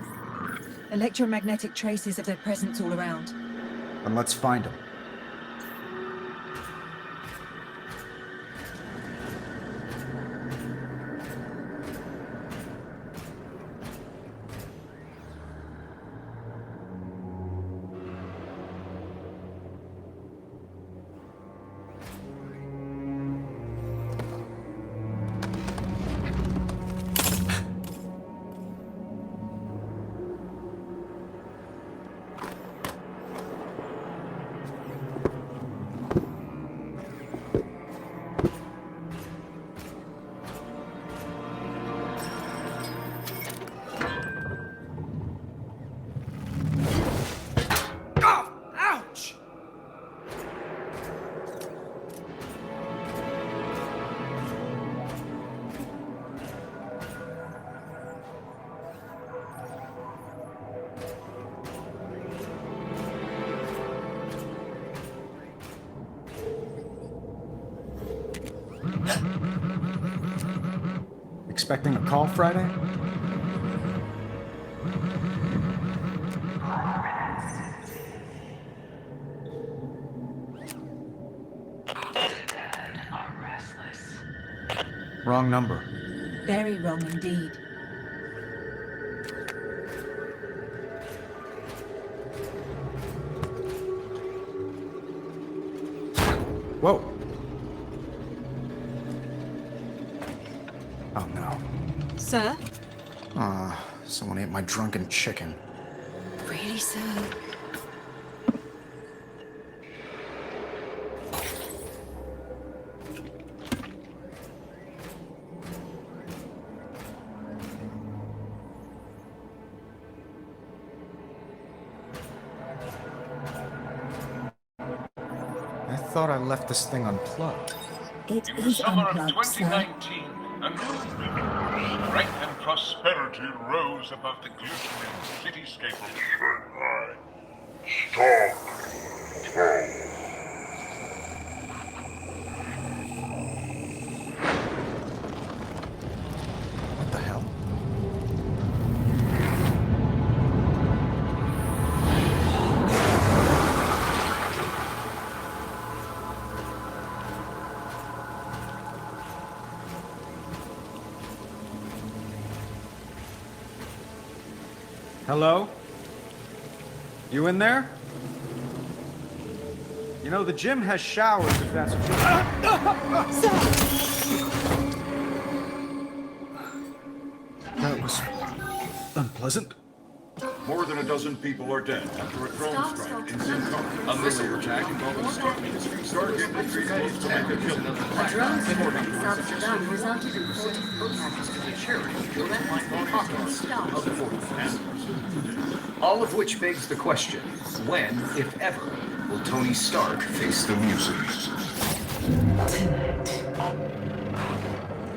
[SPEAKER 10] Electromagnetic traces of their presence all around.
[SPEAKER 5] Then let's find them. Expecting a call Friday?
[SPEAKER 1] Wrong number.
[SPEAKER 10] Very wrong indeed.
[SPEAKER 1] Whoa. Oh no.
[SPEAKER 10] Sir?
[SPEAKER 1] Someone ate my drunken chicken.
[SPEAKER 6] Really, sir?
[SPEAKER 1] I thought I left this thing unplugged.
[SPEAKER 11] It is
[SPEAKER 12] Summer of
[SPEAKER 11] unplugged, sir.
[SPEAKER 12] 2019, and strength and prosperity rose above the glittering cityscape of Shanghai.
[SPEAKER 1] What the hell? Hello? You in there? You know, the gym has showers if that's what you... That was unpleasant.
[SPEAKER 12] More than a dozen people are dead after a drone strike in Zimbabwe. A missile attack involving Stark Industries. Stark Industries aims to make a killing.
[SPEAKER 9] The drone strike in South Sudan resulted in 40 packages to the charity
[SPEAKER 7] of the 40th passengers. All of which begs the question, when, if ever, will Tony Stark face the music?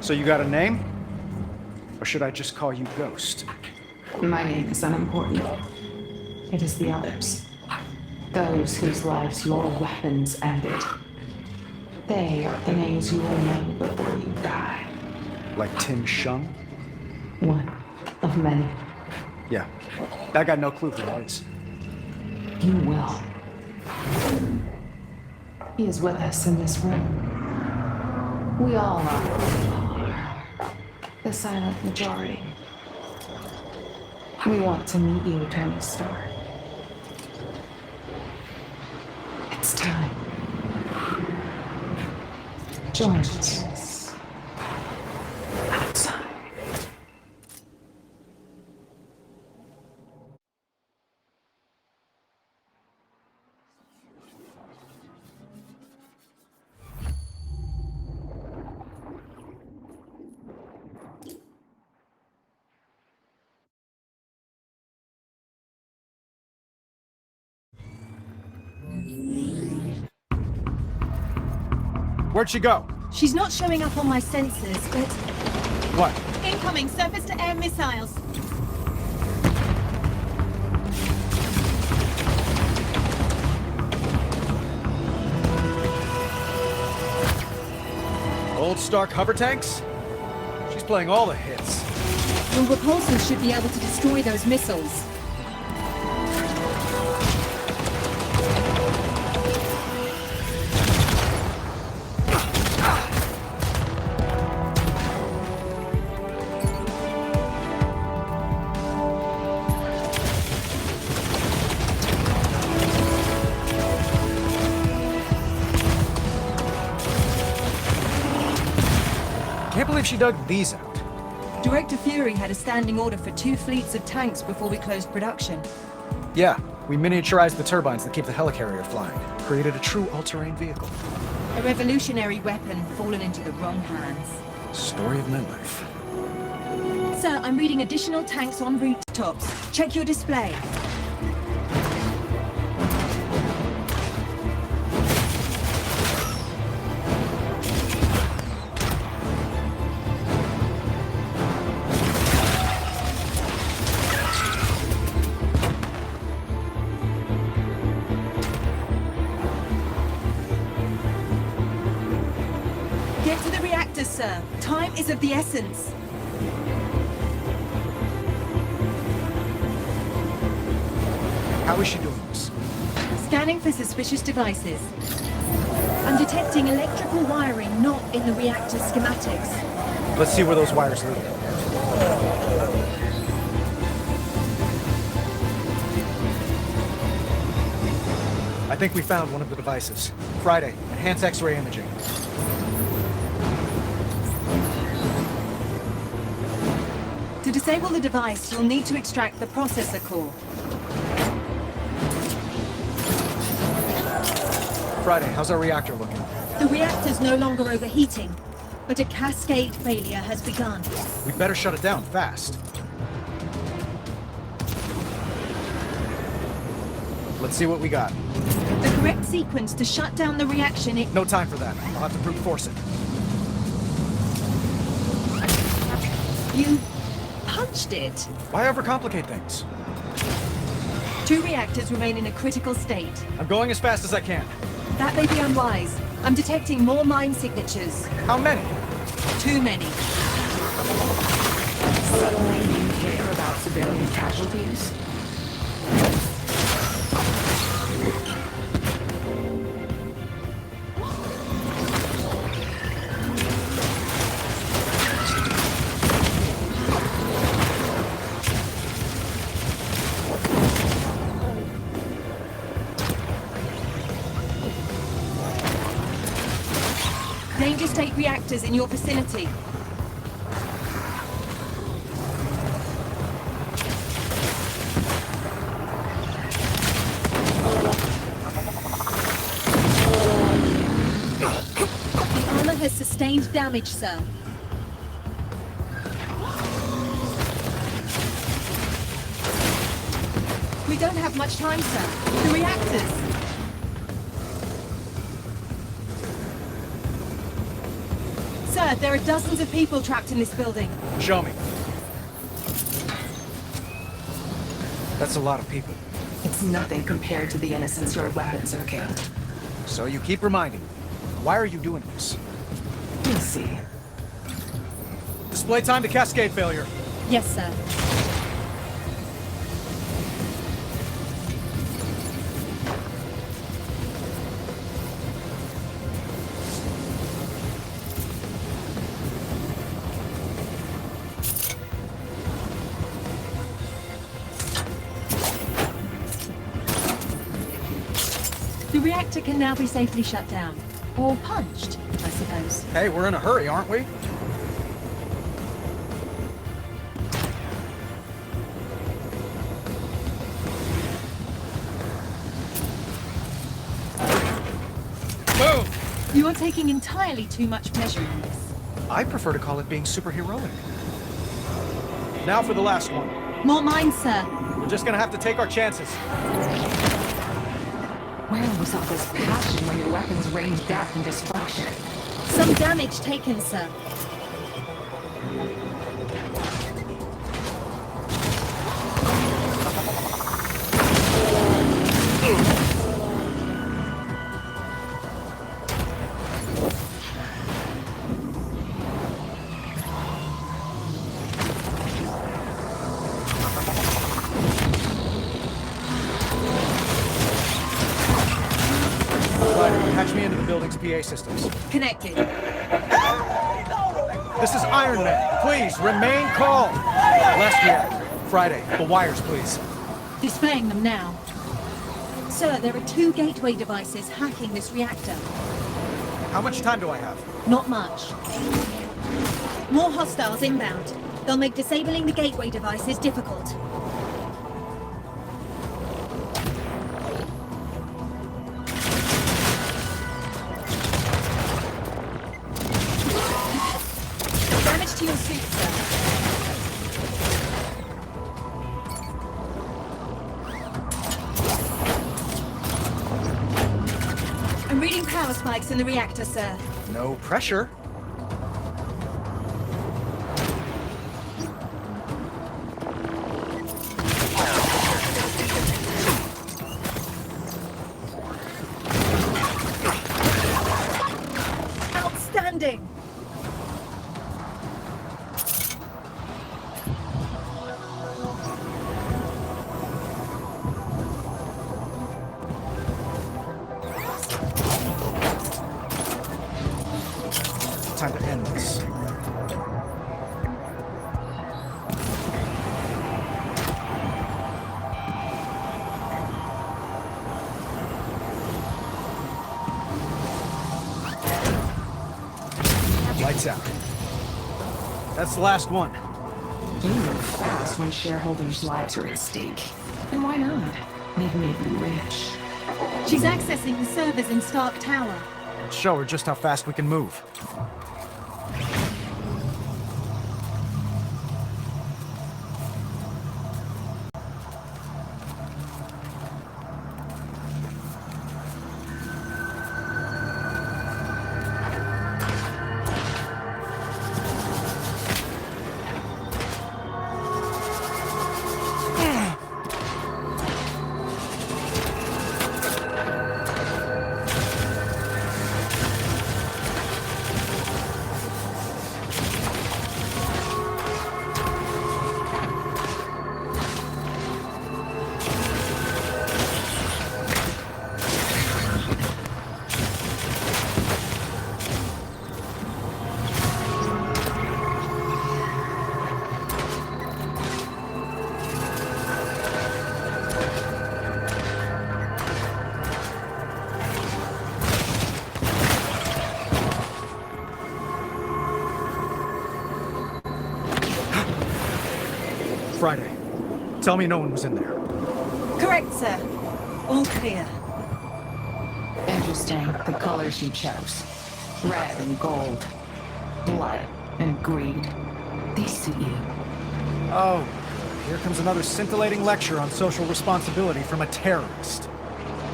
[SPEAKER 1] So you got a name? Or should I just call you Ghost?
[SPEAKER 8] My name is unimportant. It is the others. Those whose lives your weapons ended. They are the names you will know before you die.
[SPEAKER 1] Like Tim Shung?
[SPEAKER 8] One of many.
[SPEAKER 1] Yeah. I got no clue who that is.
[SPEAKER 8] You will. He is with us in this room. We all are. The silent majority. We want to meet you, Tony Stark. It's time. Join us. Outside.
[SPEAKER 1] Where'd she go?
[SPEAKER 10] She's not showing up on my sensors, but...
[SPEAKER 1] What?
[SPEAKER 10] Incoming surface-to-air missiles!
[SPEAKER 1] Old Stark hover tanks? She's playing all the hits.
[SPEAKER 10] Your repulsors should be able to destroy those missiles.
[SPEAKER 1] Can't believe she dug these out.
[SPEAKER 10] Director Fury had a standing order for 2 fleets of tanks before we closed production.
[SPEAKER 1] Yeah, we miniaturized the turbines that keep the helicarrier flying. Created a true all-terrain vehicle.
[SPEAKER 10] A revolutionary weapon fallen into the wrong hands.
[SPEAKER 1] Story of my life.
[SPEAKER 10] Sir, I'm reading additional tanks en route tops. Check your display. Get to the reactors, sir. Time is of the essence.
[SPEAKER 1] How is she doing this?
[SPEAKER 10] Scanning for suspicious devices. I'm detecting electrical wiring not in the reactor schematics.
[SPEAKER 1] Let's see where those wires lead.
[SPEAKER 5] I think we found one of the devices. Friday, enhance X-ray imaging.
[SPEAKER 10] To disable the device, you'll need to extract the processor core.
[SPEAKER 5] Friday, how's our reactor looking?
[SPEAKER 10] The reactor's no longer overheating, but a cascade failure has begun.
[SPEAKER 5] We better shut it down fast. Let's see what we got.
[SPEAKER 10] The correct sequence to shut down the reaction is...
[SPEAKER 5] No time for that. I'll have to brute force it.
[SPEAKER 10] You punched it.
[SPEAKER 5] Why overcomplicate things?
[SPEAKER 10] 2 reactors remain in a critical state.
[SPEAKER 5] I'm going as fast as I can.
[SPEAKER 10] That may be unwise. I'm detecting more mine signatures.
[SPEAKER 5] How many?
[SPEAKER 10] Too many.
[SPEAKER 8] Suddenly you care about civilian casualties?
[SPEAKER 10] Danger state reactors in your vicinity. The armor has sustained damage, sir. We don't have much time, sir. The reactors. Sir, there are dozens of people trapped in this building.
[SPEAKER 5] Show me. That's a lot of people.
[SPEAKER 8] It's nothing compared to the innocents your weapons are killed.
[SPEAKER 5] So you keep reminding me. Why are you doing this?
[SPEAKER 8] You'll see.
[SPEAKER 5] Display time to cascade failure.
[SPEAKER 10] Yes, sir. The reactor can now be safely shut down. Or punched, I suppose.
[SPEAKER 5] Hey, we're in a hurry, aren't we? Boom!
[SPEAKER 10] You are taking entirely too much pleasure in this.
[SPEAKER 5] I prefer to call it being superheroic. Now for the last one.
[SPEAKER 10] More mines, sir.
[SPEAKER 5] We're just gonna have to take our chances.
[SPEAKER 8] Where was all this passion when your weapons rained death and destruction?
[SPEAKER 10] Some damage taken, sir.
[SPEAKER 5] Patch me into the building's PA systems.
[SPEAKER 10] Connected.
[SPEAKER 5] This is Ironman. Please, remain calm. Last reactor. Friday. The wires, please.
[SPEAKER 10] Displaying them now. Sir, there are 2 gateway devices hacking this reactor.
[SPEAKER 5] How much time do I have?
[SPEAKER 10] Not much. More hostiles inbound. They'll make disabling the gateway devices difficult. Damage to your suit, sir. I'm reading power spikes in the reactor, sir.
[SPEAKER 5] No pressure.
[SPEAKER 10] Outstanding!
[SPEAKER 5] Time to end this. lights out. That's the last one.
[SPEAKER 8] You move fast when shareholders' lives are at stake. And why not? They've made me rich.
[SPEAKER 10] She's accessing the servers in Stark Tower.
[SPEAKER 5] Let's show her just how fast we can move. Friday. Tell me no one was in there.
[SPEAKER 10] Correct, sir. All clear.
[SPEAKER 8] Interesting, the colors you chose. Red and gold. Blood and greed. These suit you.
[SPEAKER 5] Oh, here comes another scintillating lecture on social responsibility from a terrorist.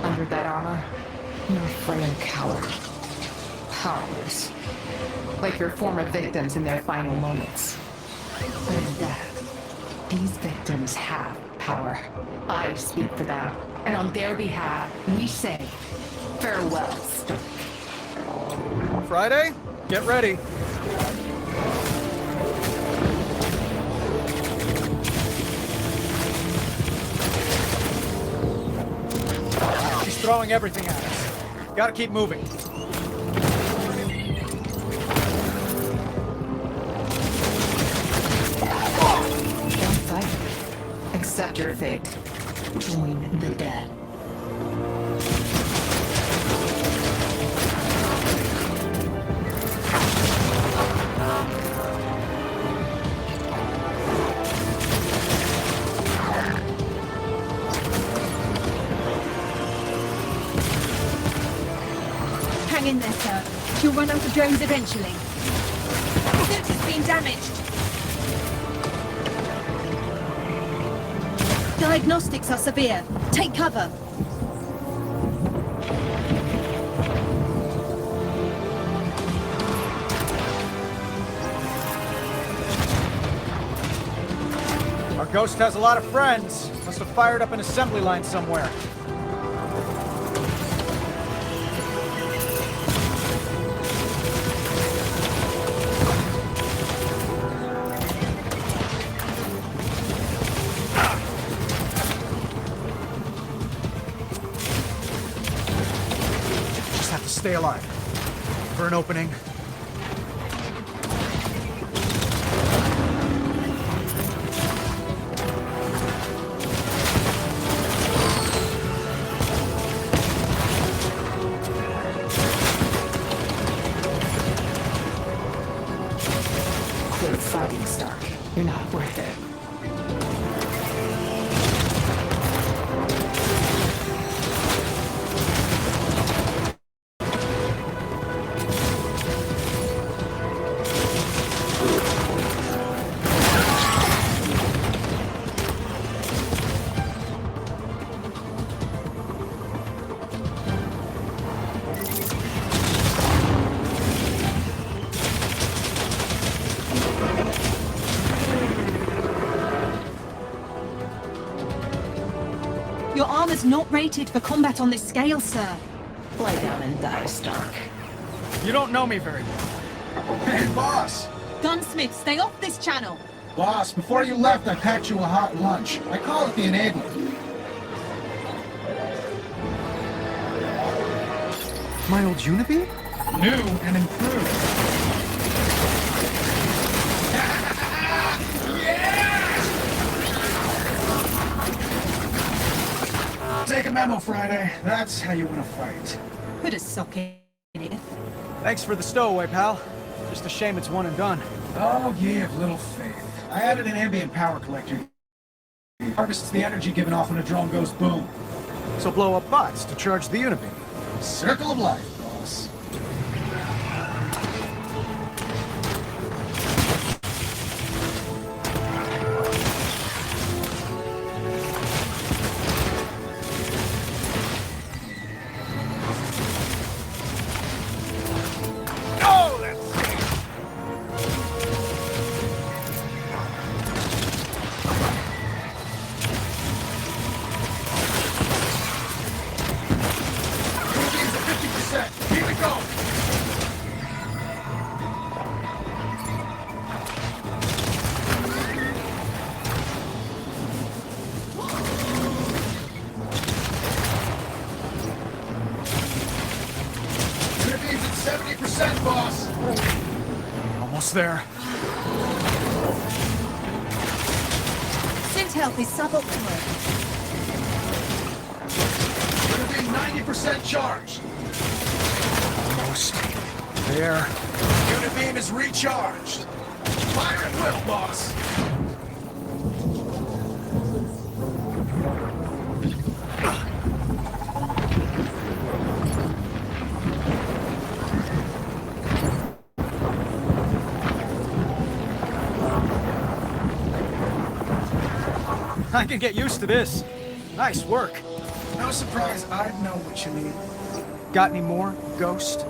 [SPEAKER 8] Under that armor, you're a frail coward. Powerless. Like your former victims in their final moments. But in death, these victims have power. I speak for them, and on their behalf, we say farewell, Stark.
[SPEAKER 5] Friday, get ready. She's throwing everything at us. Gotta keep moving.
[SPEAKER 8] Don't fight. Accept your fate. Join the dead.
[SPEAKER 10] Hang in there, sir. She'll run out of drones eventually. Suit has been damaged. Diagnostics are severe. Take cover.
[SPEAKER 5] Our ghost has a lot of friends. Must have fired up an assembly line somewhere. Just have to stay alive. For an opening.
[SPEAKER 8] Quit fighting, Stark. You're not worth it.
[SPEAKER 10] Your armor's not rated for combat on this scale, sir.
[SPEAKER 8] Lie down and die, Stark.
[SPEAKER 5] You don't know me very well.
[SPEAKER 4] Hey, boss!
[SPEAKER 10] Gunsmith, stay off this channel.
[SPEAKER 4] Boss, before you left, I packed you a hot lunch. I call it the enabler.
[SPEAKER 5] My old Unity?
[SPEAKER 4] New and improved. Take a memo, Friday. That's how you win a fight.
[SPEAKER 10] Put a sock in it.
[SPEAKER 5] Thanks for the stowaway, pal. Just a shame it's one and done.
[SPEAKER 4] Oh, ye of little faith. I added an ambient power collector. It harvests the energy given off when a drone goes boom.
[SPEAKER 5] So blow up bots to charge the Unibeam.
[SPEAKER 4] Circle of life, boss.
[SPEAKER 5] Almost there.
[SPEAKER 10] Synth health is suboptimal.
[SPEAKER 4] Gonna be 90% charged.
[SPEAKER 5] Almost there.
[SPEAKER 4] Unibeam is recharged. Fire at will, boss.
[SPEAKER 5] I can get used to this. Nice work.
[SPEAKER 4] No surprise, I'd know what you need.
[SPEAKER 5] Got any more, Ghost?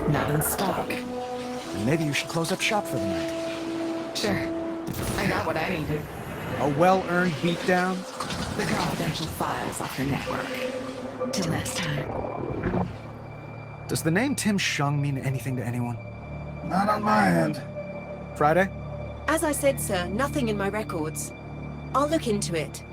[SPEAKER 8] Not in stock.
[SPEAKER 5] Then maybe you should close up shop for the night.
[SPEAKER 8] Sure. I got what I needed.
[SPEAKER 5] A well-earned beatdown?
[SPEAKER 8] The confidential files off your network. Till next time.
[SPEAKER 5] Does the name Tim Shung mean anything to anyone?
[SPEAKER 4] Not on my end.
[SPEAKER 5] Friday?
[SPEAKER 6] As I said, sir, nothing in my records. I'll look into it.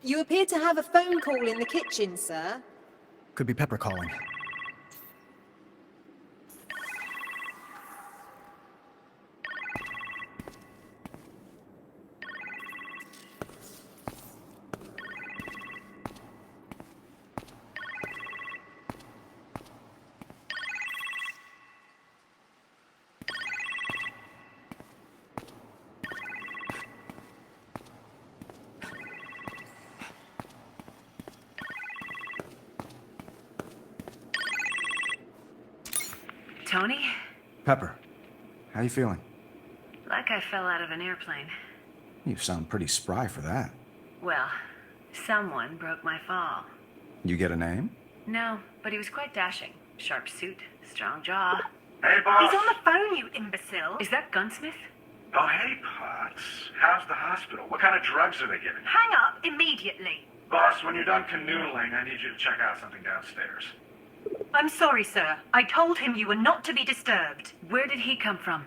[SPEAKER 6] You appear to have a phone call in the kitchen, sir.
[SPEAKER 5] Could be Pepper calling.
[SPEAKER 9] Tony?
[SPEAKER 5] Pepper, how you feeling?
[SPEAKER 9] Like I fell out of an airplane.
[SPEAKER 5] You sound pretty spry for that.
[SPEAKER 9] Well, someone broke my fall.
[SPEAKER 5] You get a name?
[SPEAKER 9] No, but he was quite dashing. Sharp suit, strong jaw.
[SPEAKER 12] Hey, boss.
[SPEAKER 10] He's on the phone, you imbecile.
[SPEAKER 9] Is that Gunsmith?
[SPEAKER 12] Oh, hey, Potts. How's the hospital? What kind of drugs are they giving?
[SPEAKER 10] Hang up immediately.
[SPEAKER 12] Boss, when you're done canoodling, I need you to check out something downstairs.
[SPEAKER 10] I'm sorry, sir. I told him you were not to be disturbed.
[SPEAKER 9] Where did he come from?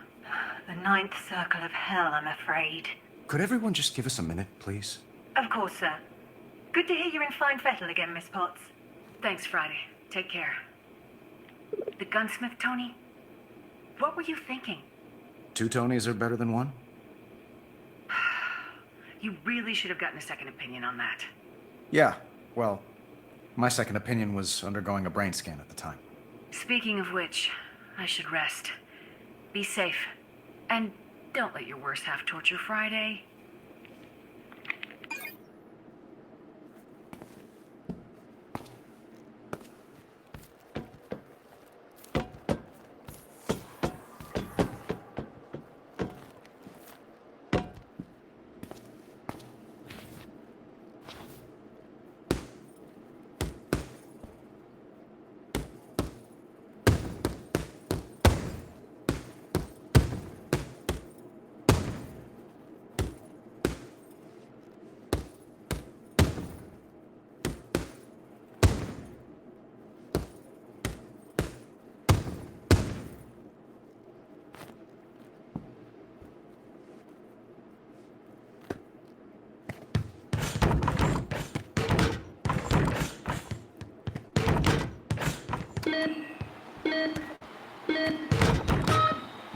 [SPEAKER 10] The ninth circle of hell, I'm afraid.
[SPEAKER 5] Could everyone just give us a minute, please?
[SPEAKER 10] Of course, sir. Good to hear you're in fine fettle again, Miss Potts.
[SPEAKER 9] Thanks, Friday. Take care. The gunsmith, Tony? What were you thinking?
[SPEAKER 5] 2 Tonys are better than 1?
[SPEAKER 9] You really should have gotten a second opinion on that.
[SPEAKER 5] Yeah, well, my second opinion was undergoing a brain scan at the time.
[SPEAKER 9] Speaking of which, I should rest. Be safe. And don't let your worst half torture Friday.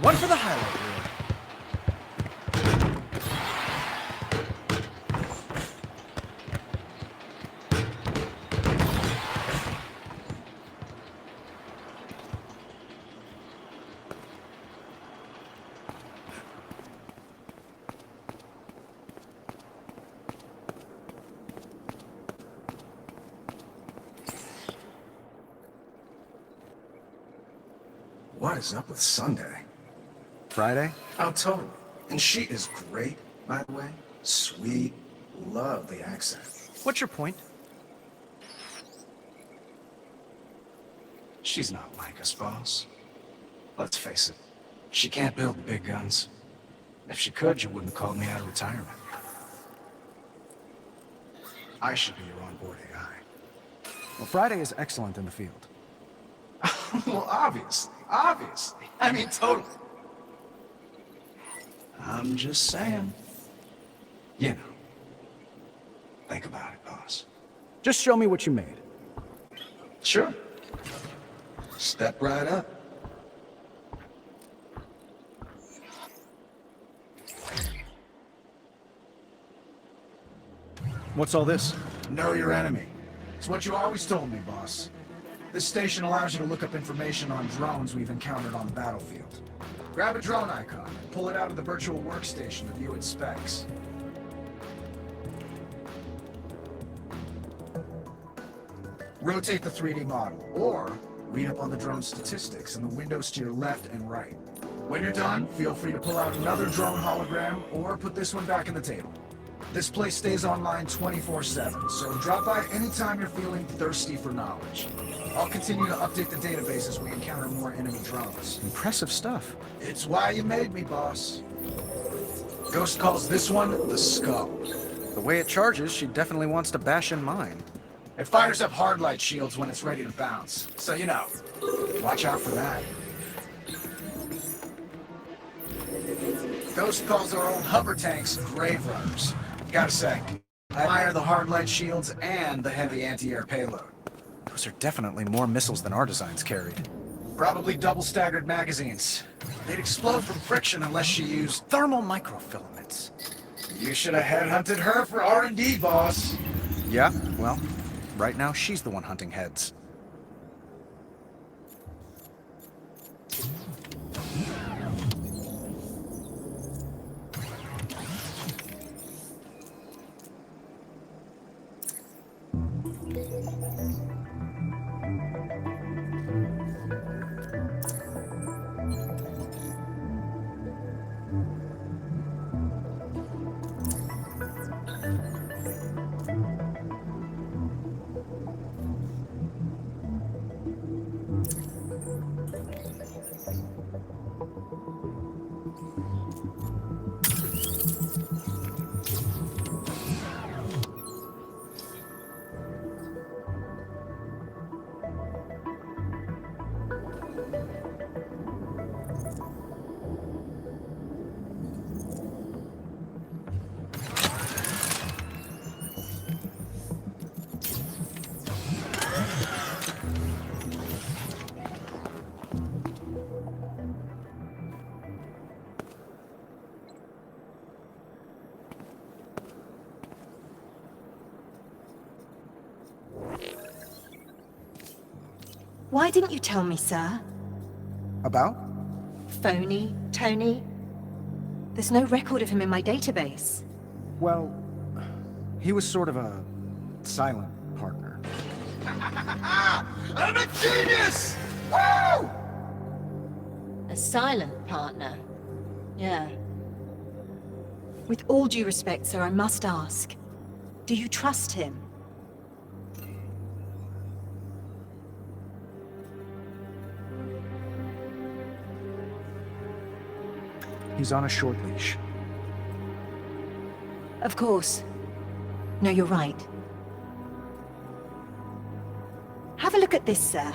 [SPEAKER 5] One for the highlight reel.
[SPEAKER 4] What is up with Sunday?
[SPEAKER 5] Friday?
[SPEAKER 4] Oh, totally. And she is great, by the way. Sweet. Love the accent.
[SPEAKER 5] What's your point?
[SPEAKER 4] She's not like us, boss. Let's face it. She can't build the big guns. If she could, you wouldn't call me out of retirement. I should be your onboard AI.
[SPEAKER 5] Well, Friday is excellent in the field.
[SPEAKER 4] Well, obviously. I mean, totally. I'm just saying. You know. Think about it, boss.
[SPEAKER 5] Just show me what you made.
[SPEAKER 4] Sure. Step right up.
[SPEAKER 5] What's all this?
[SPEAKER 4] Know your enemy. It's what you always told me, boss. This station allows you to look up information on drones we've encountered on the battlefield. Grab a drone icon and pull it out of the virtual workstation to view its specs. Rotate the 3D model, or read up on the drone statistics in the windows to your left and right. When you're done, feel free to pull out another drone hologram, or put this one back in the table. This place stays online 24/7, so drop by anytime you're feeling thirsty for knowledge. I'll continue to update the database as we encounter more enemy drones.
[SPEAKER 5] Impressive stuff.
[SPEAKER 4] It's why you made me, boss. Ghost calls this one the Skull.
[SPEAKER 5] The way it charges, she definitely wants to bash in mine.
[SPEAKER 4] It fires up hard light shields when it's ready to bounce, so you know, watch out for that. Ghost calls our old hover tanks grave runners. Gotta say, I admire the hard light shields and the heavy anti-air payload.
[SPEAKER 5] Those are definitely more missiles than our designs carried.
[SPEAKER 4] Probably double staggered magazines. They'd explode from friction unless she used...
[SPEAKER 5] Thermal microfilaments.
[SPEAKER 4] You should have headhunted her for R&D, boss.
[SPEAKER 5] Yeah, well, right now she's the one hunting heads.
[SPEAKER 6] Why didn't you tell me, sir?
[SPEAKER 5] About?
[SPEAKER 6] Phony, Tony? There's no record of him in my database.
[SPEAKER 5] Well, he was sort of a silent partner.
[SPEAKER 4] I'm a genius! Woo!
[SPEAKER 6] A silent partner? Yeah. With all due respect, sir, I must ask. Do you trust him?
[SPEAKER 5] He's on a short leash.
[SPEAKER 6] Of course. No, you're right. Have a look at this, sir.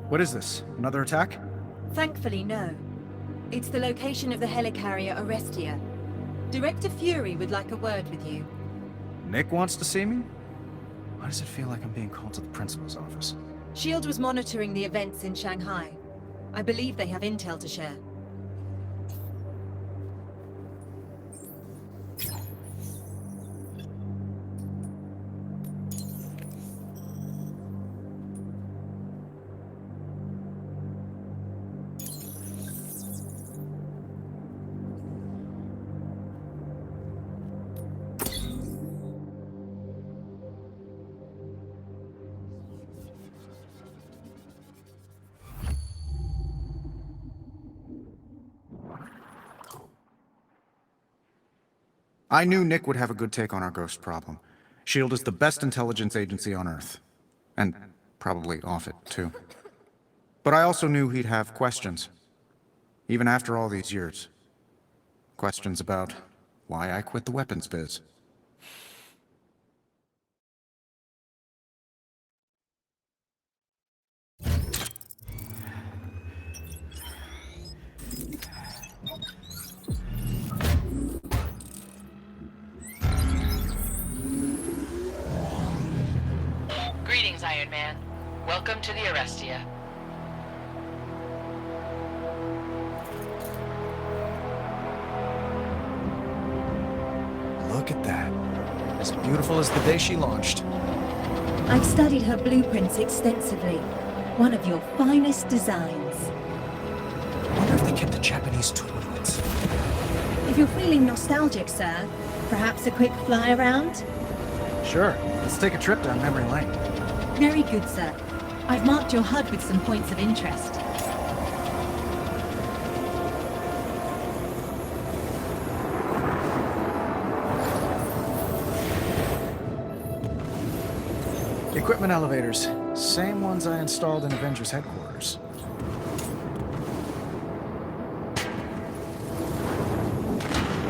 [SPEAKER 5] What is this? Another attack?
[SPEAKER 10] Thankfully, no. It's the location of the helicarrier Orestia. Director Fury would like a word with you.
[SPEAKER 5] Nick wants to see me? Why does it feel like I'm being called to the principal's office?
[SPEAKER 6] S.H.I.E.L.D. was monitoring the events in Shanghai. I believe they have intel to share.
[SPEAKER 1] I knew Nick would have a good take on our ghost problem. S.H.I.E.L.D. is the best intelligence agency on Earth. And probably off it, too. But I also knew he'd have questions. Even after all these years. Questions about why I quit the weapons biz.
[SPEAKER 11] Greetings, Iron Man. Welcome to the Arrestia.
[SPEAKER 5] Look at that. As beautiful as the day she launched.
[SPEAKER 10] I've studied her blueprints extensively. One of your finest designs.
[SPEAKER 5] I wonder if they kept the Japanese toilets.
[SPEAKER 10] If you're feeling nostalgic, sir, perhaps a quick fly around?
[SPEAKER 5] Sure. Let's take a trip down memory lane.
[SPEAKER 10] Very good, sir. I've marked your HUD with some points of interest.
[SPEAKER 5] Equipment elevators. Same ones I installed in Avengers headquarters.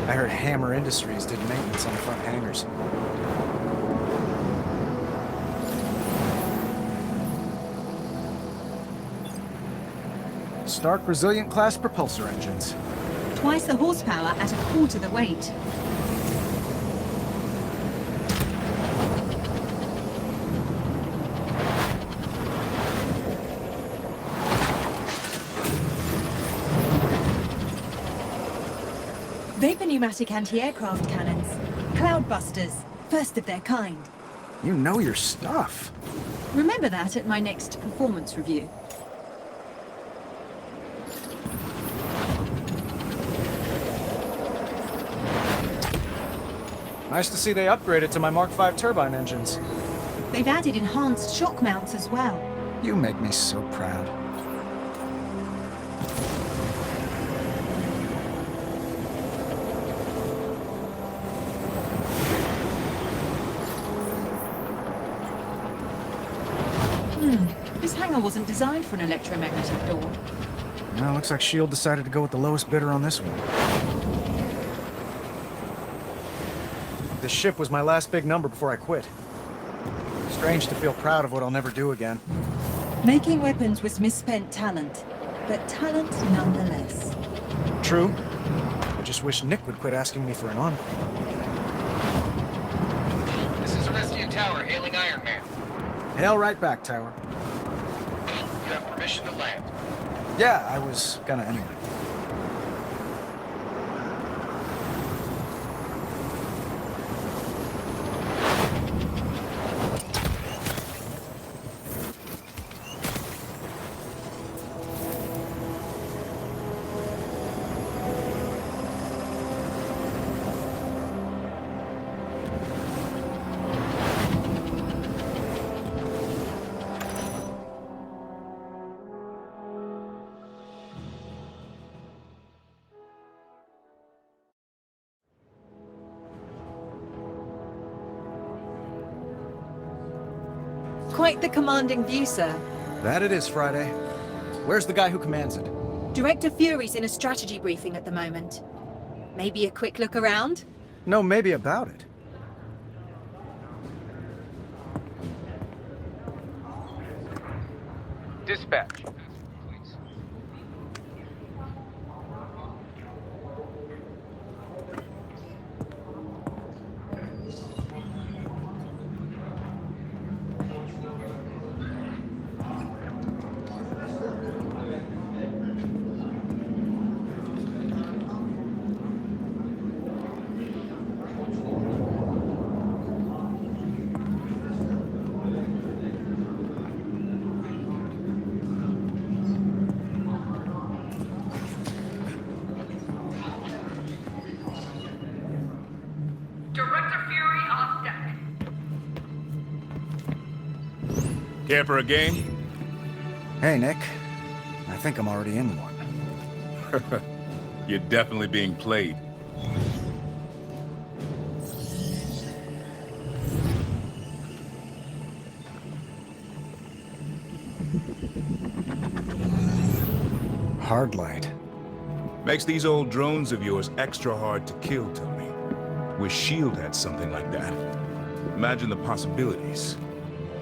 [SPEAKER 5] I heard Hammer Industries did maintenance on the front hangars. Stark Resilient class propulsor engines.
[SPEAKER 10] Twice the horsepower at a quarter the weight. Vapor pneumatic anti-aircraft cannons. Cloudbusters. First of their kind.
[SPEAKER 5] You know your stuff.
[SPEAKER 10] Remember that at my next performance review.
[SPEAKER 5] Nice to see they upgraded to my Mark V turbine engines.
[SPEAKER 10] They've added enhanced shock mounts as well.
[SPEAKER 5] You make me so proud.
[SPEAKER 10] This hangar wasn't designed for an electromagnetic door.
[SPEAKER 5] Well, looks like S.H.I.E.L.D. decided to go with the lowest bidder on this one. This ship was my last big number before I quit. Strange to feel proud of what I'll never do again.
[SPEAKER 10] Making weapons was misspent talent, but talent nonetheless.
[SPEAKER 5] True. I just wish Nick would quit asking me for an encore.
[SPEAKER 11] This is Arrestia Tower, hailing Iron Man.
[SPEAKER 5] Hail right back, Tower.
[SPEAKER 11] You have permission to land.
[SPEAKER 5] Yeah, I was gonna anyway.
[SPEAKER 6] Quite the commanding view, sir.
[SPEAKER 5] That it is, Friday. Where's the guy who commands it?
[SPEAKER 6] Director Fury's in a strategy briefing at the moment. Maybe a quick look around?
[SPEAKER 5] No, maybe about it.
[SPEAKER 13] Dispatch. Care for a game?
[SPEAKER 1] Hey, Nick. I think I'm already in one.
[SPEAKER 13] You're definitely being played.
[SPEAKER 1] Hard light.
[SPEAKER 13] Makes these old drones of yours extra hard to kill, Tony. Wish S.H.I.E.L.D. had something like that. Imagine the possibilities.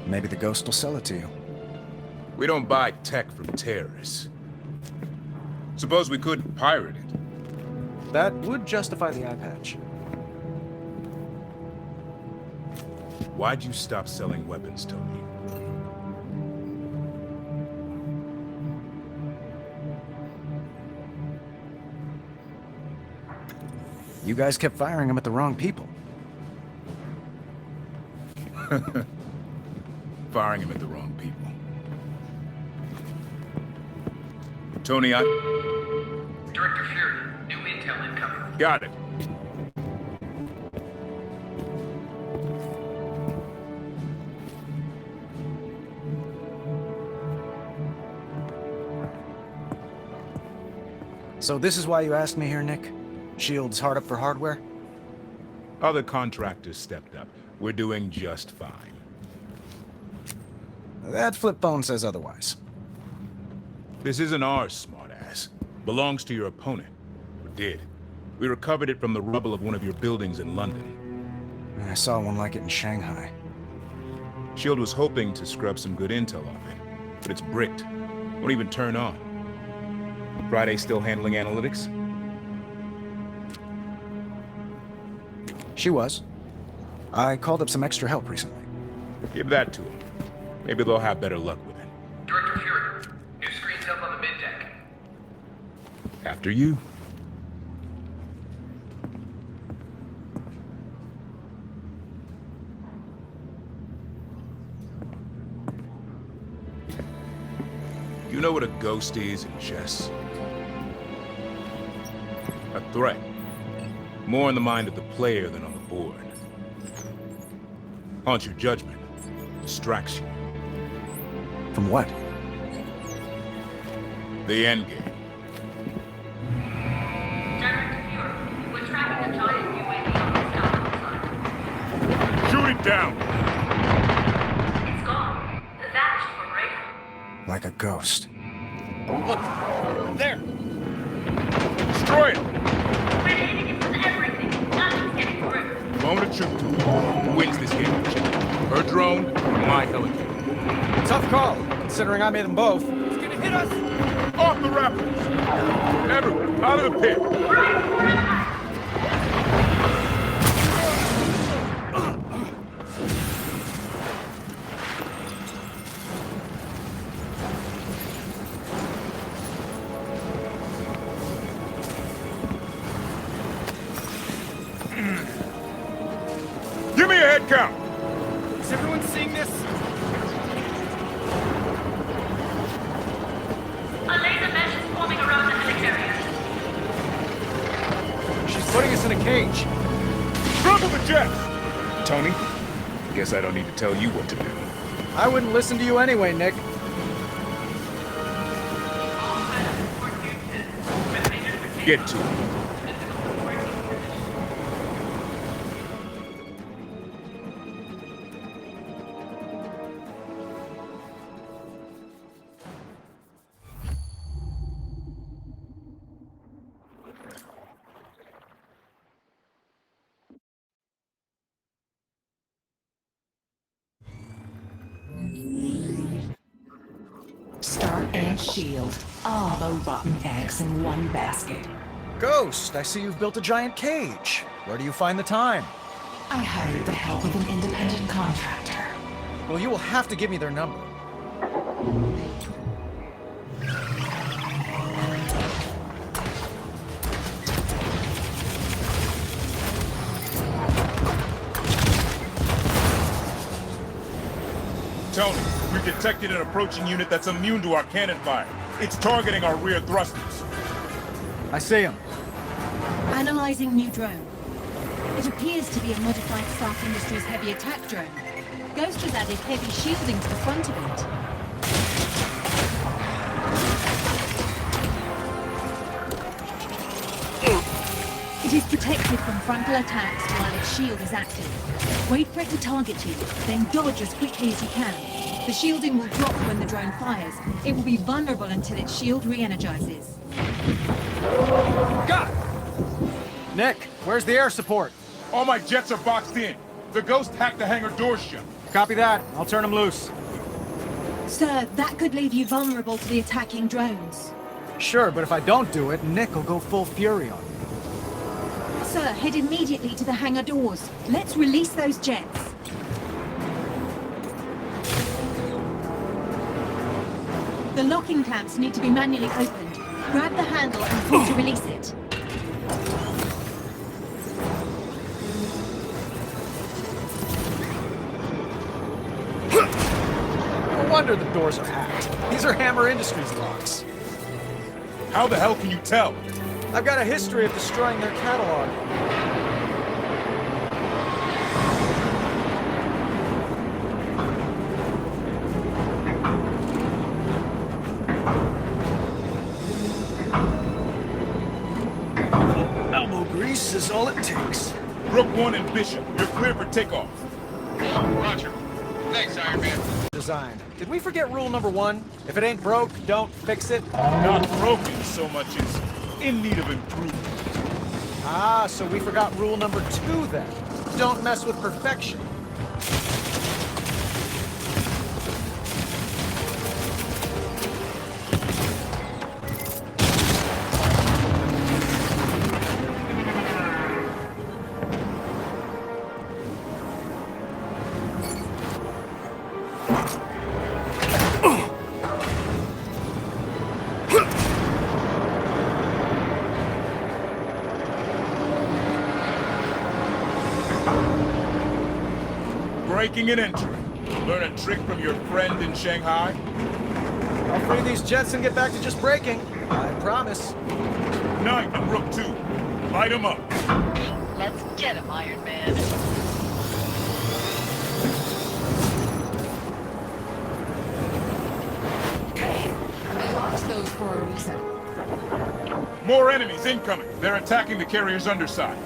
[SPEAKER 1] Maybe the Ghost will sell it to you.
[SPEAKER 13] We don't buy tech from terrorists. Suppose we could pirate it.
[SPEAKER 1] That would justify the eye patch.
[SPEAKER 13] Why'd you stop selling weapons, Tony?
[SPEAKER 1] You guys kept firing them at the wrong people.
[SPEAKER 13] Firing him at the wrong people. Tony,
[SPEAKER 14] Director Florin, new intel incoming.
[SPEAKER 13] Got it.
[SPEAKER 1] So this is why you asked me here, Nick? S.H.I.E.L.D's hard up for hardware?
[SPEAKER 13] Other contractors stepped up. We're doing just fine.
[SPEAKER 1] That flip phone says otherwise.
[SPEAKER 13] This isn't ours, smartass. Belongs to your opponent. Or did. We recovered it from the rubble of one of your buildings in London.
[SPEAKER 1] I saw one like it in Shanghai.
[SPEAKER 13] S.H.I.E.L.D. was hoping to scrub some good intel off it, but it's bricked. Won't even turn on. Friday still handling analytics?
[SPEAKER 1] She was. I called up some extra help recently.
[SPEAKER 13] Give that to them. Maybe they'll have better luck with it.
[SPEAKER 14] Director Florin, new screens up on the mid-deck.
[SPEAKER 13] After you. You know what a ghost is in chess? A threat. More in the mind of the player than on the board. Haunts your judgment. Distracts you.
[SPEAKER 1] From what?
[SPEAKER 13] The endgame.
[SPEAKER 9] Director Florin, we're tracking a giant UAV on the south side.
[SPEAKER 13] Shoot it down!
[SPEAKER 9] It's gone. Vanished from radar.
[SPEAKER 1] Like a ghost.
[SPEAKER 13] Look! There! Destroy it!
[SPEAKER 9] We're hitting it with everything. Nothing's getting through.
[SPEAKER 13] Moment of truth to her. Who wins this game? Her drone or my helicopter?
[SPEAKER 1] Tough call, considering I made them both.
[SPEAKER 13] It's gonna hit us! Off the rapids! Everyone, out of the pit! Give me a head count!
[SPEAKER 1] Is everyone seeing this?
[SPEAKER 9] A laser mesh is forming around the helix area.
[SPEAKER 1] She's putting us in a cage.
[SPEAKER 13] Trouble the jet! Tony, guess I don't need to tell you what to do.
[SPEAKER 1] I wouldn't listen to you anyway, Nick.
[SPEAKER 13] Get to it.
[SPEAKER 8] Stark and S.H.I.E.L.D. All the rotten eggs in one basket.
[SPEAKER 1] Ghost, I see you've built a giant cage. Where do you find the time?
[SPEAKER 8] I hired the help of an independent contractor.
[SPEAKER 1] Well, you will have to give me their number.
[SPEAKER 13] Tony, we've detected an approaching unit that's immune to our cannon fire. It's targeting our rear thrusters.
[SPEAKER 1] I see him.
[SPEAKER 10] Analyzing new drone. It appears to be a modified Stark Industries heavy attack drone. Ghost has added heavy shielding to the front of it. It is protected from frontal attacks while its shield is active. Wait for it to target you, then dodge as quickly as you can. The shielding will drop when the drone fires. It will be vulnerable until its shield re-energizes.
[SPEAKER 5] Got it! Nick, where's the air support?
[SPEAKER 13] All my jets are boxed in. The Ghost hacked the hangar doors shut.
[SPEAKER 5] Copy that. I'll turn them loose.
[SPEAKER 10] Sir, that could leave you vulnerable to the attacking drones.
[SPEAKER 5] Sure, but if I don't do it, Nick will go full fury on me.
[SPEAKER 10] Sir, head immediately to the hangar doors. Let's release those jets. The locking clamps need to be manually opened. Grab the handle and pull to release it.
[SPEAKER 5] No wonder the doors are hacked. These are Hammer Industries locks.
[SPEAKER 13] How the hell can you tell?
[SPEAKER 5] I've got a history of destroying their catalog. Elbow grease is all it takes.
[SPEAKER 13] Rook 1 and Bishop, you're clear for takeoff.
[SPEAKER 14] Roger. Thanks, Iron Man.
[SPEAKER 5] Designed. Did we forget rule number 1? If it ain't broke, don't fix it.
[SPEAKER 13] Not broken so much as in need of improvement.
[SPEAKER 5] Ah, so we forgot rule number 2 then. Don't mess with perfection.
[SPEAKER 13] Breaking and entering. Learn a trick from your friend in Shanghai?
[SPEAKER 5] I'll free these jets and get back to just braking. I promise.
[SPEAKER 13] Knight and Rook 2. Light them up.
[SPEAKER 11] Let's get him, Iron Man.
[SPEAKER 8] I lost those for a reason.
[SPEAKER 13] More enemies incoming. They're attacking the carrier's underside.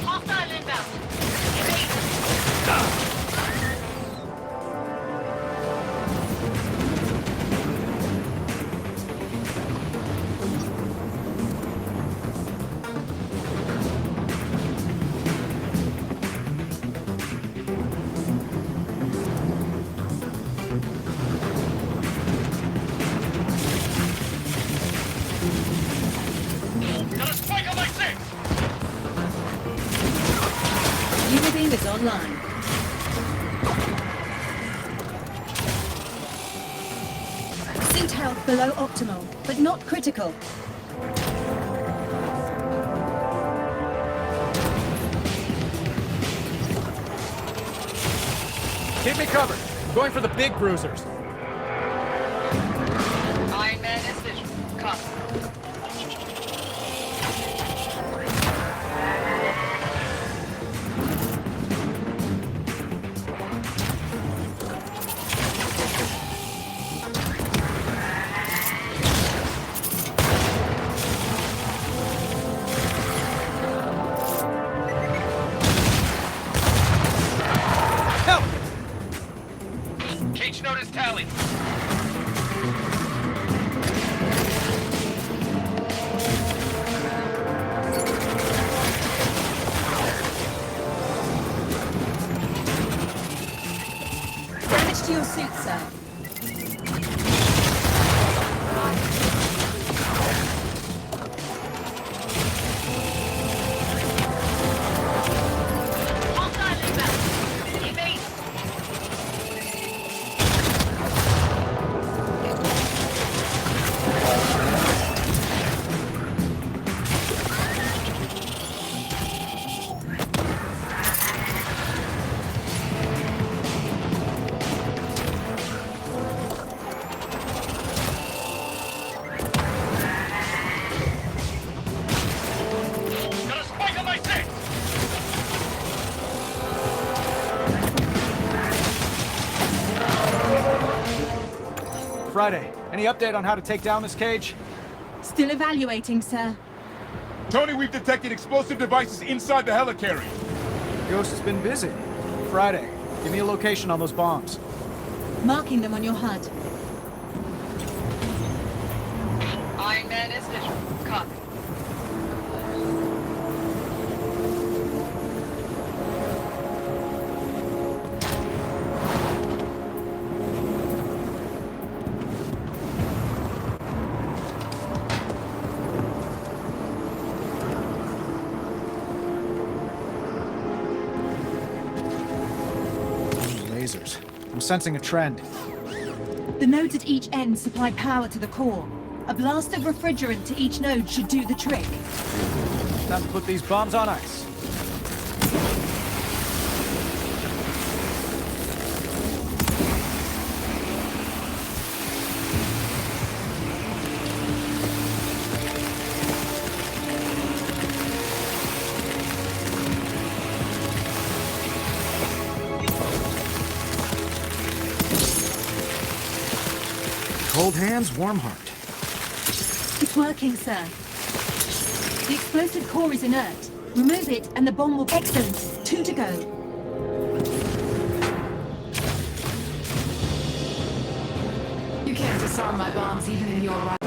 [SPEAKER 11] Hostile inbound.
[SPEAKER 14] Got a spike on my six!
[SPEAKER 10] Unibeam is online. Suit health below optimal, but not critical.
[SPEAKER 5] Keep me covered. I'm going for the big bruisers.
[SPEAKER 11] Iron Man is visual. Copy.
[SPEAKER 5] Help!
[SPEAKER 14] Cage notice tally.
[SPEAKER 5] Friday, any update on how to take down this cage?
[SPEAKER 10] Still evaluating, sir.
[SPEAKER 13] Tony, we've detected explosive devices inside the helicarrier.
[SPEAKER 5] Ghost has been busy. Friday, give me a location on those bombs.
[SPEAKER 10] Marking them on your HUD.
[SPEAKER 11] Iron Man is visual. Copy.
[SPEAKER 5] Lasers. I'm sensing a trend.
[SPEAKER 10] The nodes at each end supply power to the core. A blast of refrigerant to each node should do the trick.
[SPEAKER 5] Time to put these bombs on ice. Cold hands, warm heart.
[SPEAKER 10] It's working, sir. The explosive core is inert. Remove it and the bomb will... Excellent. 2 to go.
[SPEAKER 8] You can't disarm my bombs even in your right.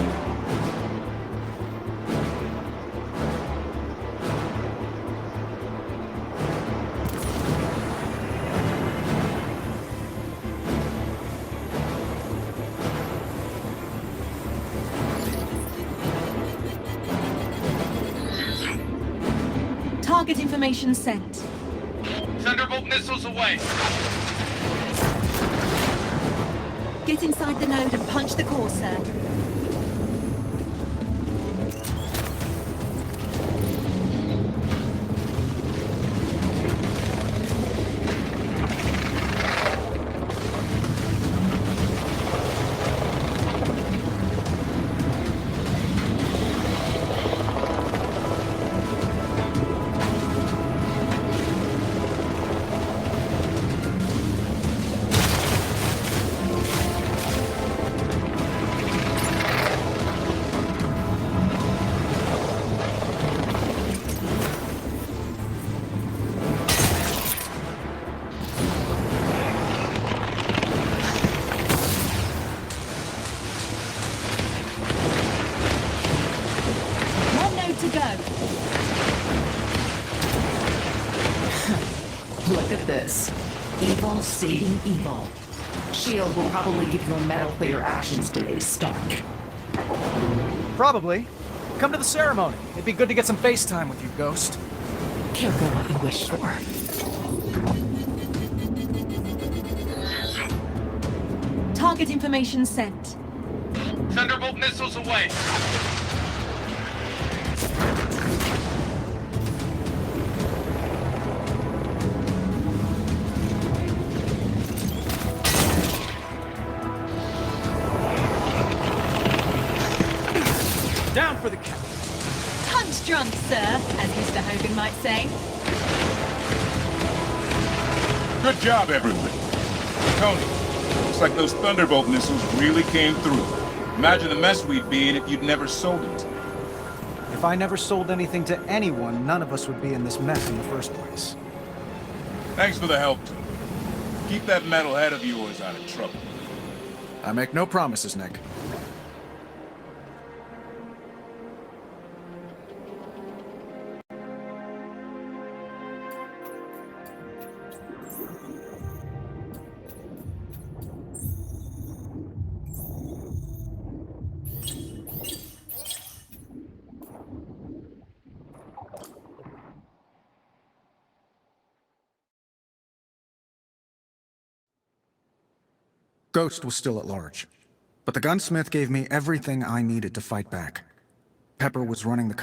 [SPEAKER 10] Target information sent.
[SPEAKER 14] Thunderbolt missiles away.
[SPEAKER 10] Get inside the node and punch the core, sir.
[SPEAKER 8] Look at this. Evil saving evil. SHIELD will probably give you a medal for your actions today, Stark.
[SPEAKER 5] Probably. Come to the ceremony. It'd be good to get some FaceTime with you, Ghost.
[SPEAKER 8] Careful what you wish for.
[SPEAKER 10] Target information sent.
[SPEAKER 14] Thunderbolt missiles away.
[SPEAKER 5] Down for the count.
[SPEAKER 10] Punch drunk, sir, as Mr. Hogan might say.
[SPEAKER 13] Good job, everyone. Tony, looks like those Thunderbolt missiles really came through. Imagine the mess we'd be in if you'd never sold it.
[SPEAKER 5] If I never sold anything to anyone, none of us would be in this mess in the first place.
[SPEAKER 13] Thanks for the help, Tony. Keep that metal head of yours out of trouble.
[SPEAKER 1] I make no promises, Nick. Ghost was still at large, but the gunsmith gave me everything I needed to fight back. Pepper was running the company.